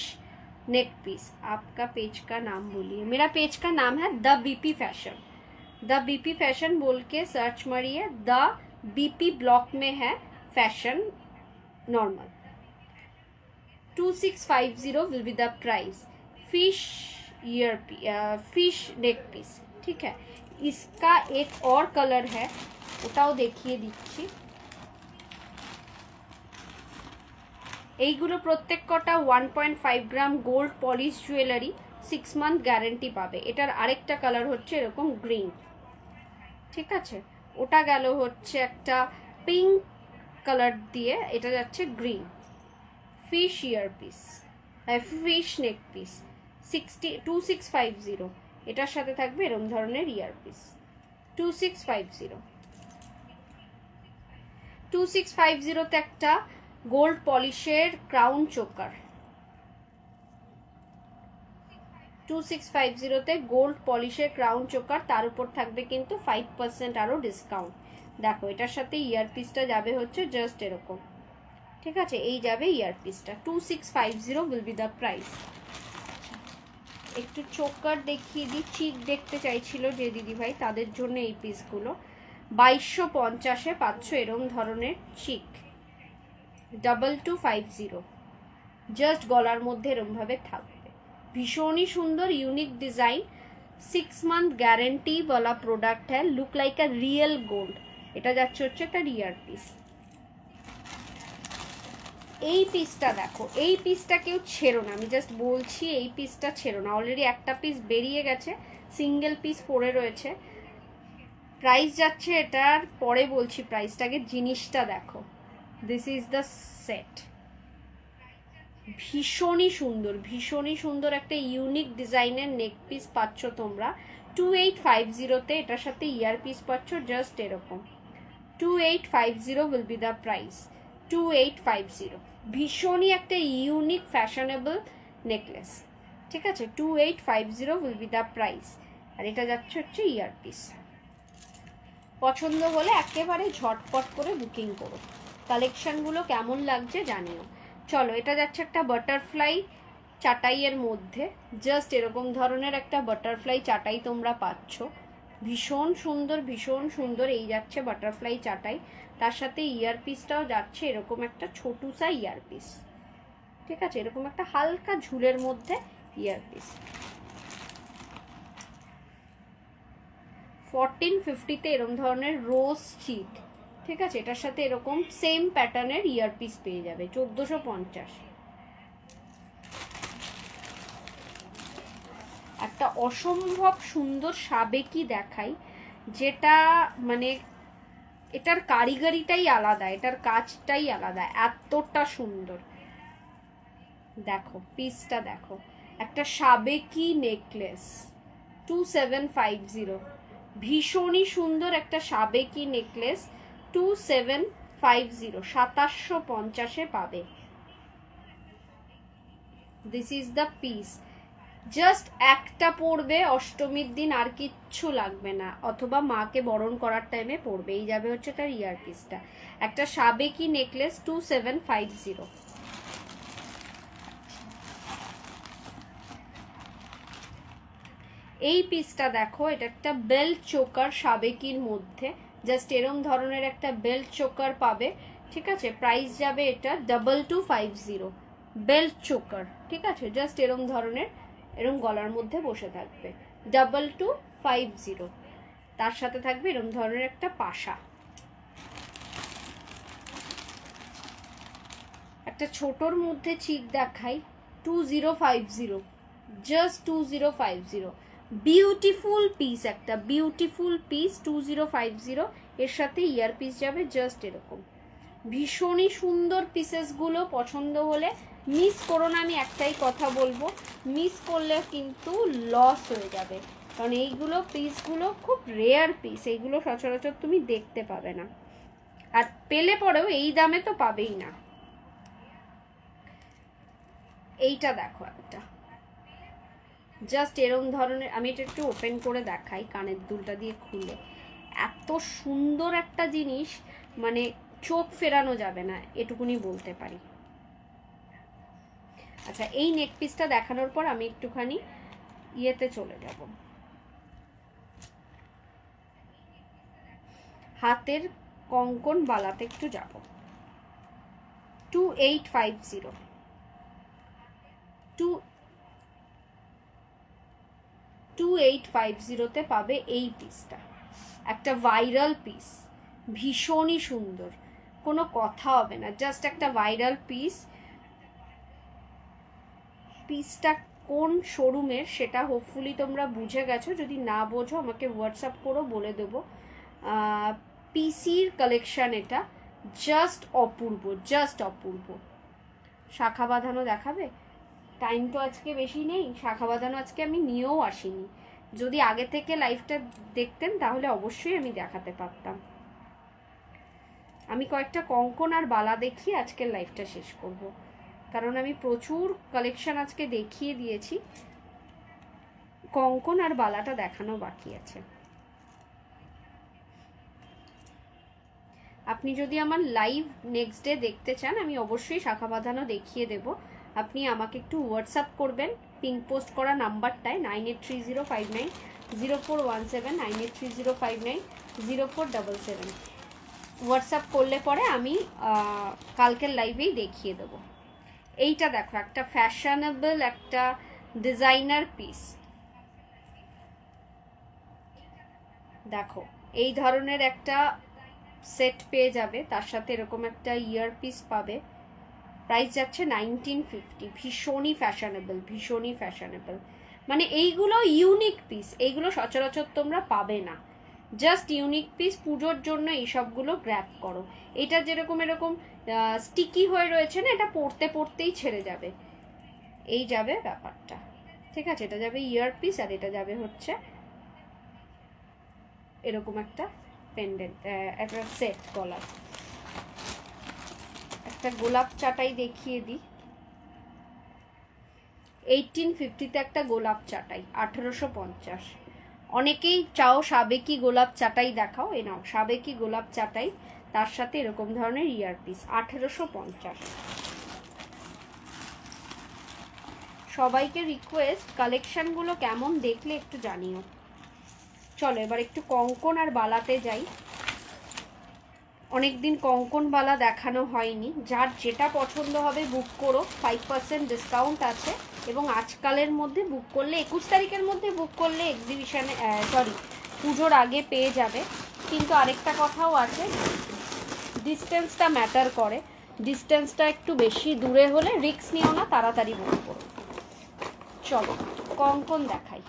नेक पीस। आपका पेज का नाम बोलिए। मेरा पेज का नाम है the BP fashion. The BP fashion बोल के सर्च मारिए। द बीपी ब्लॉक में है fashion normal. 2650 will be the price. Fish neck piece, ठीक है। इसका एक और कलर है, ওটাও দেখিয়ে দিচ্ছি। এইগুলো প্রত্যেক কটা 1.5 গ্রাম gold polish jewellery, 6 month guarantee পাবে। এটার আরেকটা কালার হচ্ছে এরকম গ্রিন, ঠিক আছে। ওটা গেল হচ্ছে একটা পিঙ্ক কালার দিয়ে, এটা যাচ্ছে গ্রিন। ফিশ ইয়ারপিস, ফিশ নেক পিস 2650। এটার সাথে থাকবে এরকম ধরনের ইয়ারপিস 2650। 2650-তে একটা গোল্ড পলিশের ক্রাউন চোকার। 2650-তে গোল্ড পলিশের ক্রাউন চোকার, তার উপর থাকবে কিন্তু 5% আরো ডিসকাউন্ট। দেখো এটার সাথে ইয়ারপিসটা যাবে হচ্ছে জাস্ট এরকম, ঠিক আছে। এই যাবে ইয়ারপিসটা। 2650 উইল বি দ্য প্রাইস। একটু চোকার দেখিয়ে দিই। চিক দেখতে চাইছিল যে দিদি ভাই, তাদের জন্য এই পিসগুলো 2250-এ পাচ্ছ এরকম ধরনের চিক। 2250 জাস্ট গলার মধ্যে এরকম ভাবে থাকবে। ভীষণই সুন্দর ইউনিক ডিজাইন। 6 মান্থ গ্যারেন্টি वाला প্রোডাক্ট है। Look like a real gold. এটা যাচ্ছে হচ্ছে একটা রিয়ার পিস। এই পিসটা দেখো, এই পিসটা কেউ ছেড়ো না, আমি জাস্ট বলছি এই পিসটা ছেড়ো না। অলরেডি একটা পিস বেরিয়ে গেছে, সিঙ্গেল পিস পড়ে রয়েছে। প্রাইস যাচ্ছে এটার পরে বলছি প্রাইসটাকে, জিনিসটা দেখো। This is the set. ভীষণই সুন্দর একটা ইউনিক ডিজাইনের নেক পিস পাচ্ছ তোমরা 2850-তে। এটার সাথে ইয়ার পিস পাচ্ছ জাস্ট এরকম। 2850 উইল বি দ্য প্রাইস। 2850 ভীষণই একটা ইউনিক ফ্যাশনেবল নেকলেস, ঠিক আছে। 2850 উইল বি দ্য প্রাইস। আর এটা যাচ্ছে হচ্ছে ইয়ার পিস। পছন্দ হলে একেবারে ঝটপট করে বুকিং করো। কালেকশনগুলো কেমন লাগছে জানিও। চলো, এটা যাচ্ছে একটা বাটারফ্লাই চাটাইয়ের মধ্যে। জাস্ট এরকম ধরনের একটা বাটারফ্লাই চাটাই তোমরা পাচ্ছ। ভীষণ সুন্দর। এই যাচ্ছে বাটারফ্লাই চাটাই, তার সাথে ইয়ারপিসটাও যাচ্ছে এরকম একটা ছোটুসা ইয়ারপিস, ঠিক আছে। এরকম একটা হালকা ঝুলের মধ্যে ইয়ারপিস। 1450-তে এরকম ধরনের রোজ চিক, ঠিক আছে। এটার সাথে এরকম সেম প্যাটার্নের ইয়ারপিস পেয়ে যাবে 1450। একটা অসম্ভব সুন্দর সাবেকি দেখাই, যেটা মানে এটার কারিগরিটাই আলাদা, এটার কাজটাই আলাদা, এতটা সুন্দর। দেখো পিসটা দেখো, একটা সাবেকি নেকলেস 2750। ভীষণই সুন্দর একটা সাবেকি নেকলেস 2750, 2750-এ পাবে। This is the piece. Just একটা পরবে অষ্টমীর দিন, আর কিচ্ছু লাগবে না, অথবা মাকে বরণ করার টাইমে পরবে। এই যাবে হচ্ছে তার ইয়ার পিসটা। একটা সাবেকি নেকলেস 2750। এই পিসটা দেখো, এটা একটা বেল্ট চোকার সাবেকির মধ্যে। জাস্ট এরম ধরনের একটা বেল্ট চোকার পাবে, ঠিক আছে। প্রাইস যাবে এটা 2250। বেল্ট চোকার, ঠিক আছে। জাস্ট এরম ধরনের, এরম গলার মধ্যে বসে থাকবে 2250। তার সাথে থাকবে এরম ধরনের একটা পাশা। একটা ছোটর মধ্যে চিক দেখাই 2050, জাস্ট 2050। বিউটিফুল পিস, একটা বিউটিফুল পিস 2050, এর সাথে ইয়ার পিস যাবে জাস্ট এরকম। ভীষণই সুন্দর পিসেসগুলো, পছন্দ হলে মিস করো না, আমি একটাই কথা বলবো, মিস করলে কিন্তু লস হয়ে যাবে, কারণ এইগুলো পিসগুলো খুব রেয়ার পিস, এইগুলো সচরাচর তুমি দেখতে পাবে না, আর পেলে পরেও এই দামে তো পাবেই না। এইটা দেখো একটা জাস্ট এরম ধরনের, আমি এটা একটু ওপেন করে দেখাই কানের দুলটা দিয়ে খুলে, এত সুন্দর একটা জিনিস, মানে চোখ ফেরানো যাবে না, এটুকুনি বলতে পারি। আচ্ছা, এই নেক পিসটা দেখানোর পর আমি একটুখানি ইয়েতে চলে যাব, হাতের কঙ্কন বালাতে একটু যাব। 2850, 2850-তে পাবে এই পিসটা, একটা ভাইরাল পিস, ভীষণই সুন্দর, কোনো কথা হবে না, জাস্ট একটা ভাইরাল পিস। পিসটা কোন শোরুমের সেটা হোপফুলি তোমরা বুঝে গেছো, যদি না বোঝো আমাকে হোয়াটসঅ্যাপ করো, বলে দেবো। পিসির কালেকশন এটা, জাস্ট অপূর্ব, জাস্ট অপূর্ব। শাখা বাঁধানো দেখাবে? টাইম তো আজকে বেশি নেই, শাখা বাঁধানো আজকে আমি নিয়েও আসিনি, যদি আগে থেকে লাইভটা দেখতেন তাহলে অবশ্যই আমি দেখাতে পারতাম। আমি কয়েকটা কঙ্কন আর বালা দেখিয়ে আজকের লাইভটা শেষ করব, কারণ আমি প্রচুর কালেকশন আজকে দেখিয়ে দিয়েছি, কঙ্কন আর বালাটা দেখানো বাকি আছে। আপনি যদি আমার লাইভ নেক্সট ডে দেখতে চান, আমি অবশ্যই শাখা বাঁধানো দেখিয়ে দেব, আপনি আমাকে একটু হোয়াটসঅ্যাপ করবেন পিঙ্ক পোস্ট করা নাম্বারটায় 9830590417, 9830590477, হোয়াটসঅ্যাপ করলে পরে আমি কালকের লাইভেই দেখিয়ে দেবো। এইটা দেখো, একটা ফ্যাশনেবল একটা ডিজাইনার পিস, দেখো এই ধরনের একটা সেট পেয়ে যাবে, তার সাথে এরকম একটা ইয়ার পিস পাবে, প্রাইস যাচ্ছে 1950, ভীষণই ফ্যাশনেবল, ভীষণই ফ্যাশনেবল, মানে এইগুলো ইউনিক পিস, এইগুলো সচরাচর তোমরা পাবে না, জাস্ট ইউনিক পিস, পুজোর জন্য এইসবগুলো গ্র্যাব করো। এটা যেরকম এরকম স্টিকি হয়ে রয়েছে না, এটা পরতে পরতেই ছেড়ে যাবে, এই যাবে ব্যাপারটা, ঠিক আছে? এটা যাবে ইয়ার পিস, আর এটা যাবে হচ্ছে এরকম একটা পেন্ডেন্ট, একটা সেট গলার। একটা গোলাপ চাটাই দেখিয়ে দিই, 1850-তে একটা গোলাপ চাটাই, 1850। অনেকেই চাও সাবেকি গোলাপ চাটাই দেখাও, এ নাও সাবেকি গোলাপ চাটাই, তার সাথে এরকম ধরনের ইয়ারপিস, 1850। সবাইকে রিকোয়েস্ট, কালেকশনগুলো কেমন দেখলে একটু জানিও। চলো এবার একটু কঙ্কন আর বালাতে যাই, অনেকদিন কঙ্কন বালা দেখানো হয়নি, যার যেটা পছন্দ হবে বুক করো, 5% ডিসকাউন্ট আছে, এবং আজকালের মধ্যে বুক করলে, 21 তারিখের মধ্যে বুক করলে এক্সিবিশনে, পুজোর আগে পেয়ে যাবে। কিন্তু আরেকটা কথাও আছে, ডিস্টেন্সটা ম্যাটার করে, ডিস্টেন্সটা একটু বেশি দূরে হলে রিস্ক নিও না, তাড়াতাড়ি বুক করো। চলো কঙ্কন দেখাই,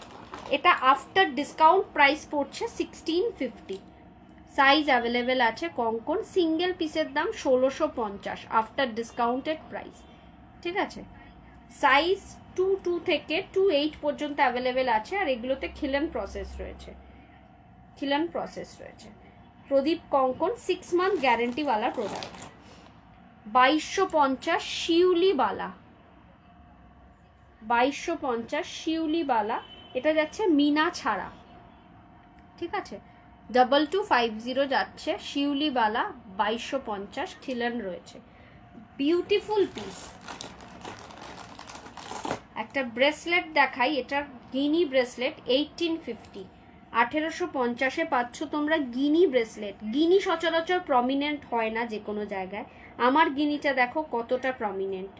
এটা আফটার ডিসকাউন্ট প্রাইস পড়ছে 1650, সাইজ অ্যাভেলেবেল আছে, কঙ্কন সিঙ্গেল পিসের দাম 1650 আফটার ডিসকাউন্টেড প্রাইস, ঠিক আছে? সাইজ 22 থেকে 28 পর্যন্ত অ্যাভেলেবেল আছে, আর এগুলোতে খিলন প্রসেস রয়েছে, খিলন প্রসেস রয়েছে। প্রদীপ কঙ্কন 6 মান্থ গ্যারেন্টিওয়ালা প্রোডাক্ট, 2250 শিউলি বালা, 2250 শিউলি বালা, এটা যাচ্ছে মিনা ছাড়া, ঠিক আছে? 2250 যাচ্ছে শিউলি বালা, 2250 খিলন রয়েছে, বিউটিফুল পিস। একটা ব্রেসলেট দেখাই, এটার গিনি ব্রেসলেট, 1850, 1850-এ পাচ্ছ তোমরা গিনি ব্রেসলেট। গিনি সচরাচর প্রমিনেন্ট হয় না যে কোনো জায়গায়, আমার গিনিটা দেখো কতটা প্রমিনেন্ট,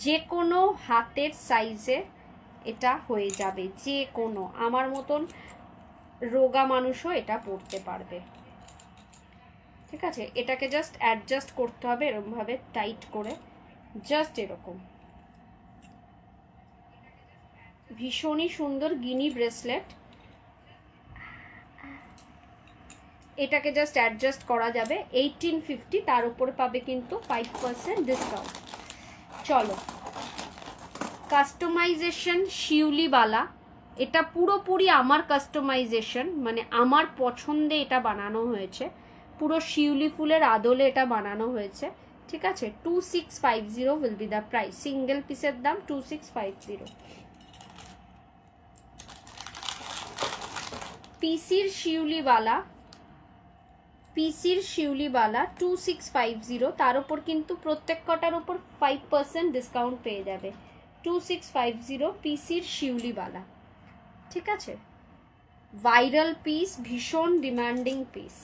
যে কোনো হাতের সাইজে এটা হয়ে যাবে, যে কোনো, আমার মতন রোগা মানুষও এটা পরতে পারবে, ঠিক আছে? এটাকে জাস্ট অ্যাডজাস্ট করতে হবে এরকমভাবে টাইট করে, জাস্ট এরকম, ভীষণই সুন্দর গিনি ব্রেসলেট, এটাকে জাস্ট অ্যাডজাস্ট করা যাবে 1850, তার উপরে পাবে কিন্তু 5% ডিসকাউন্ট। চলো, কাস্টমাইজেশন শিউলিওয়ালা, এটা পুরোপুরি আমার কাস্টমাইজেশন, মানে আমার পছন্দে এটা বানানো হয়েছে, পুরো শিউলি ফুলের আদলে এটা বানানো হয়েছে, ঠিক আছে। 2650 will be the price, single পিসের দাম 2650। পিসির শিউলিওয়ালা, পিসির শিউলিওয়ালা 2650, তার উপর কিন্তু প্রত্যেক কটার উপর 5% ডিসকাউন্ট পেয়ে যাবে। 2650 পিসির শিউলিওয়ালা, ঠিক আছে। ভাইরাল পিস, ভীষণ ডিমান্ডিং পিস।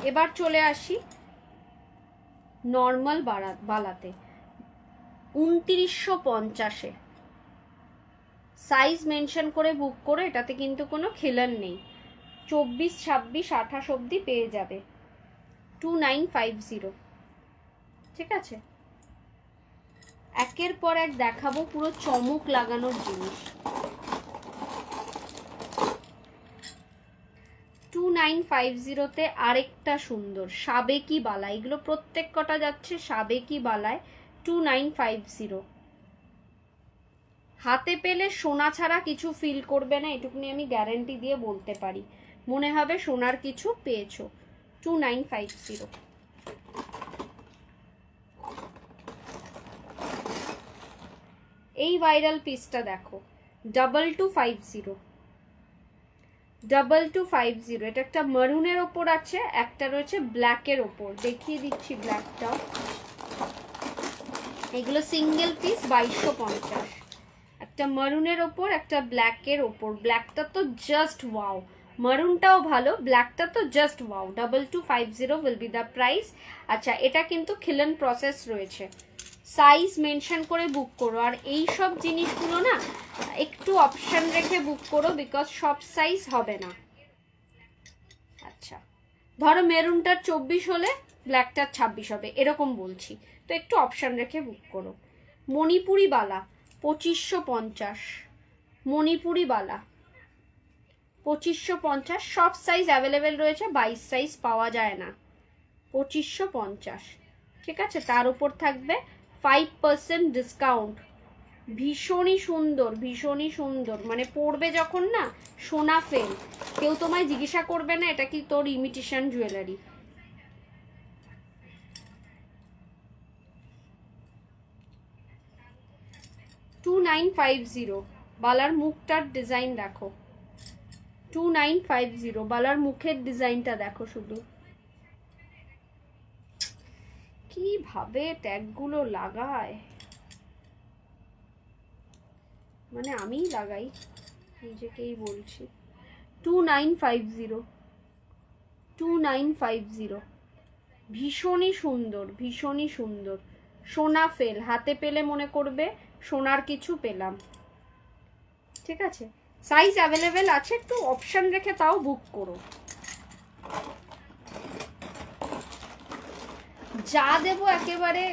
এবার চলে আসি নর্মাল বালাতে, 2950-এ, সাইজ মেনশন করে বুক করে, এটাতে কিন্তু কোনো খিলান নেই, 24, 26, 28 অবধি পেয়ে যাবে, 2950, ঠিক আছে। একের পর এক দেখাবো পুরো চমক লাগানোর জিনিস। 2950-তে আরেকটা সুন্দর সাবেকি বালা, এগুলো প্রত্যেক কটা যাচ্ছে সাবেকি বালায়, 2950। হাতে পেলে সোনা ছাড়া কিছু ফিল করবে না, এটুকুনি আমি গ্যারেন্টি দিয়ে বলতে পারি, মনে হবে সোনার কিছু পেয়েছো। 2950। এই ভাইরাল পিসটা দেখো, 2250, 2250, এটা একটা মারুনের ওপর আছে, একটা রয়েছে ব্ল্যাকের ওপর, দেখিয়ে দিচ্ছি ব্ল্যাকটাও। এগুলো সিঙ্গেল পিস 2250, একটা মারুনের ওপর, একটা ব্ল্যাকের ওপর, ব্ল্যাকটা তো জাস্ট ওয়াও, মারুনটাও ভালো, ব্ল্যাকটা তো just wow. 2250 will be the price. আচ্ছা, এটা কিন্তু খিলন প্রসেস রয়েছে, সাইজ মেনশন করে বুক করো, আর এই সব জিনিসগুলো না একটু অপশন রেখে বুক করো, বিকজ সব সাইজ হবে না। আচ্ছা, ধরো মেরুনটার 24 হলে ব্ল্যাকটার 26 হবে, এরকম বলছি, তো একটু অপশন রেখে বুক করো। মণিপুরি বালা 2550, মণিপুরি বালা 2550, সব সাইজ অ্যাভেলেবেল রয়েছে, 22 সাইজ পাওয়া যায় না, 2550, ঠিক আছে। তার উপর থাকবে 5% ডিসকাউন্ট, ভীষণই সুন্দর, ভীষণই সুন্দর, মানে পরবে যখন না সোনা ফেল, কেউ তোমায় জিজ্ঞাসা করবে না এটা কি তোর ইমিটেশন জুয়েলারি। টু 2950, বালার মুখটার ডিজাইন দেখো, 2950, বালার মুখের ডিজাইনটা দেখো শুধু, কিভাবে ট্যাগগুলো লাগায়, মানে আমিই লাগাই, নিজেকেই বলছি। 2950, 2950, ভীষণই সুন্দর, ভীষণই সুন্দর, সোনা ফেল, হাতে পেলে মনে করবে সোনার কিছু পেলাম, ঠিক আছে। সাইজ অ্যাভেলেবেল আছে, একটু অপশন রেখে তাও বুক করো। যা দেবো একেবারে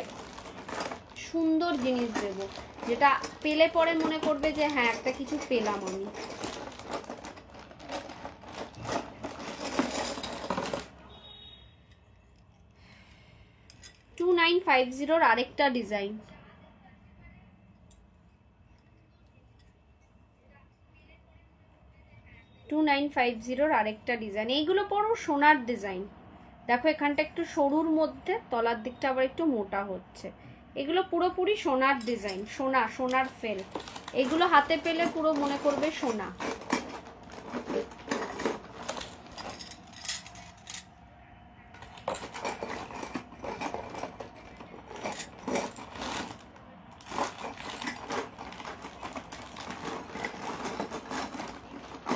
সুন্দর জিনিস দেবো, যেটা পেলে পরে মনে করবে যে হ্যাঁ একটা কিছু পেলাম আমি। টু 2950 আরেকটা ডিজাইন, টু 2950 আরেকটা ডিজাইন, এইগুলো পরো সোনার ডিজাইন, দেখো এখানটা একটু সরুর মধ্যে, তলার দিকটা আবার একটু মোটা হচ্ছে, এগুলো পুরোপুরি সোনার ডিজাইন, সোনা, সোনার ফেল, এগুলো হাতে পেলে পুরো মনে করবে সোনা।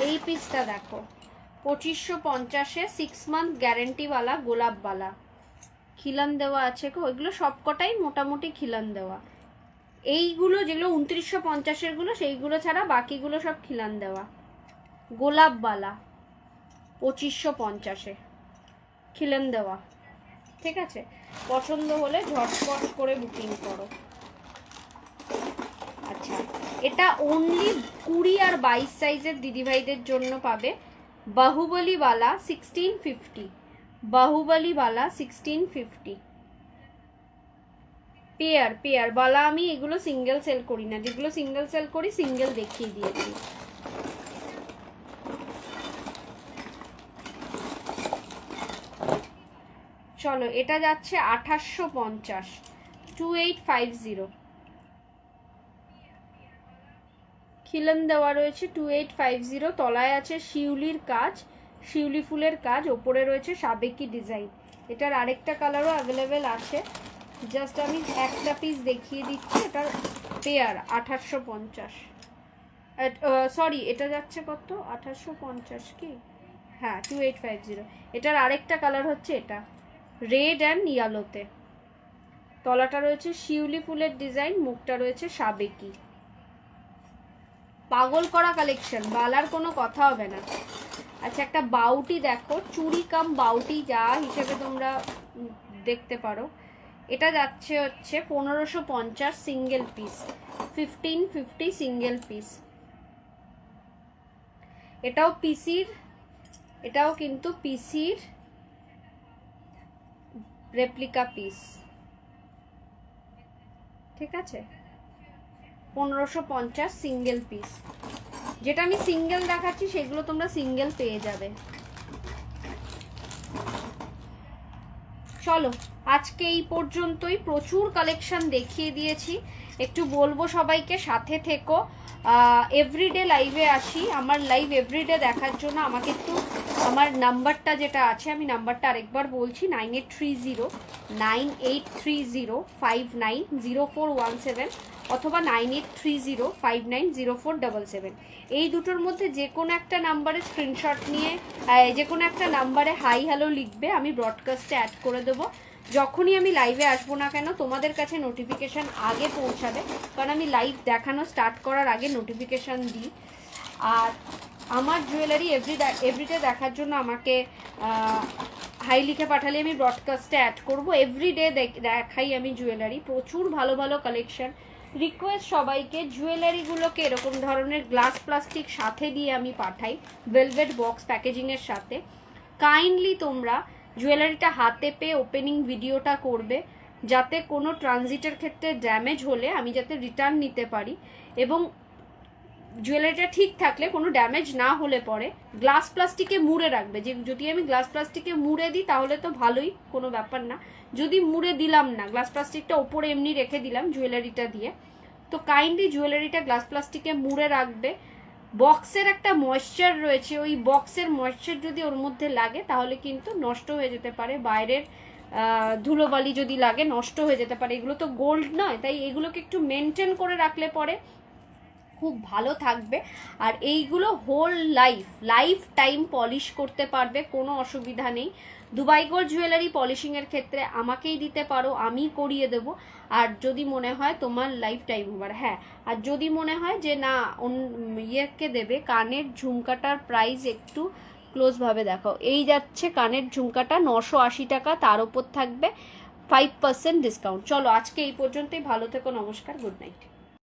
এই পিসটা দেখো, 2550-এ 6 মান্থ গ্যারেন্টিওয়ালা গোলাপওয়ালা, খিলান দেওয়া আছে, ওইগুলো সবকটাই মোটামুটি খিলান দেওয়া, এইগুলো যেগুলো 2950-এর গুলো সেইগুলো ছাড়া বাকিগুলো সব খিলান দেওয়া, গোলাপওয়ালা 2550-এ, খিলেন দেওয়া। ঠিক আছে, পছন্দ হলে ঝটপট করে বুকিং করো। আচ্ছা, এটা অনলি 20 আর 22 সাইজের দিদিভাইদের জন্য পাবে। বাহুবলীওয়ালা 1650, বাহুবলীওয়ালা 1650। পেয়ার বালা, আমি এগুলো সিঙ্গেল সেল করি না, যেগুলো সিঙ্গেল সেল করি সিঙ্গেল দেখিয়ে দিয়েছি। চলো, এটা যাচ্ছে 2850, 2850। খিলেন দেওয়া রয়েছে 2850। তলায় আছে শিউলির কাজ, শিউলি ফুলের কাজ, ওপরে রয়েছে সাবেকি ডিজাইন। এটার আরেকটা কালারও অ্যাভেলেবেল আছে, জাস্ট আমি একটা পিস দেখিয়ে দিচ্ছি। এটার পেয়ার 2850। সরি, এটা যাচ্ছে কত, 2850 কি, হ্যাঁ 2850। এটার আরেকটা কালার হচ্ছে এটা, রেড অ্যান্ড ইয়েলোতে। তলাটা রয়েছে শিউলি ফুলের ডিজাইন, মুখটা রয়েছে সাবেকি। পাগল করা কালেকশন, বালার কোনো কথা হবে না। আচ্ছা, একটা বাউটি দেখো, চুড়ি কাম বাউটি যা হিসেবে তোমরা দেখতে পারো। এটা যাচ্ছে হচ্ছে 1550 সিঙ্গেল পিস, 1550 সিঙ্গেল পিস। এটাও পিসির, এটাও কিন্তু পিসির রেপ্লিকা পিস। ঠিক আছে, 1550 সিঙ্গেল পিস। যেটা আমি সিঙ্গেল দেখাচ্ছি সেগুলো তোমরা সিঙ্গেল পেয়ে যাবে। চলো, আজকে এই পর্যন্তই, প্রচুর কালেকশন দেখিয়ে দিয়েছি। একটু বলবো সবাইকে সাথে থেকো, এভরিডে লাইভে আসি। আমার লাইভ এভরিডে দেখার জন্য আমাকে একটু আমার নাম্বারটা যেটা আছে, আমি নাম্বারটা আরেকবার বলছি, 9830590417 অথবা 9830590477। এই দুটোর মধ্যে যে কোনো একটা নাম্বারে স্ক্রিনশট নিয়ে যে কোনো একটা নাম্বারে হাই হ্যালো লিখবে, আমি ব্রডকাস্টে অ্যাড করে দেবো। যখনই আমি লাইভে আসবো না কেন তোমাদের কাছে নোটিফিকেশান আগে পৌঁছাবে, কারণ আমি লাইভ দেখানো স্টার্ট করার আগে নোটিফিকেশান দিই। আর আমার জুয়েলারি এভরিডে দেখার জন্য আমাকে হাই লিখে পাঠালে আমি ব্রডকাস্টে অ্যাড করবো। এভরিডে দেখাই আমি জুয়েলারি, প্রচুর ভালো ভালো কালেকশন। রিকোয়েস্ট সবাইকে, জুয়েলারিগুলোকে এরকম ধরনের গ্লাস প্লাস্টিক সাথে দিয়ে আমি পাঠাই, ভেলভেট বক্স প্যাকেজিংয়ের সাথে। কাইন্ডলি তোমরা জুয়েলারিটা হাতে পেয়ে ওপেনিং ভিডিওটা করবে, যাতে কোনো ট্রানজিটের ক্ষেত্রে ড্যামেজ হলে আমি যাতে রিটার্ন নিতে পারি, এবং জুয়েলারিটা ঠিক থাকলে কোনো ড্যামেজ না হলে পরে গ্লাস প্লাস্টিকে মুড়ে রাখবে। যে যদি আমি গ্লাস প্লাস্টিকে মুড়ে দিই তাহলে তো ভালোই, কোনো ব্যাপার না। যদি মুড়ে দিলাম না, গ্লাস প্লাস্টিকটা ওপরে এমনি রেখে দিলাম জুয়েলারিটা দিয়ে, তো কাইন্ডলি জুয়েলারিটা গ্লাস প্লাস্টিকে মুড়ে রাখবে। বক্সের একটা ময়েশ্চার রয়েছে, ওই বক্সের ময়েশ্চার যদি ওর মধ্যে লাগে তাহলে কিন্তু নষ্ট হয়ে যেতে পারে, বাইরের ধুলোবালি যদি লাগে নষ্ট হয়ে যেতে পারে। এগুলো তো গোল্ড নয়, তাই এগুলোকে একটু মেনটেন করে রাখলে পরে খুব ভালো থাকবে। আর এইগুলো হোল লাইফ টাইম পলিশ করতে পারবে, কোনো অসুবিধা নেই। দুবাই গোল্ড জুয়েলারি পলিশিংয়ের ক্ষেত্রে আমাকেই দিতে পারো, আমি করিয়ে দেবো। আর যদি মনে হয় তোমার লাইফ টাইম ওভার, হ্যাঁ, আর যদি মনে হয় যে না ইয়েকে দেবে, কানের ঝুমকাটার প্রাইস একটু ক্লোজভাবে দেখো, এই যাচ্ছে কানের ঝুমকাটা 980 টাকা, তার ওপর থাকবে 5% ডিসকাউন্ট। চলো, আজকে এই পর্যন্তই, ভালো থেকো, নমস্কার, গুড নাইট।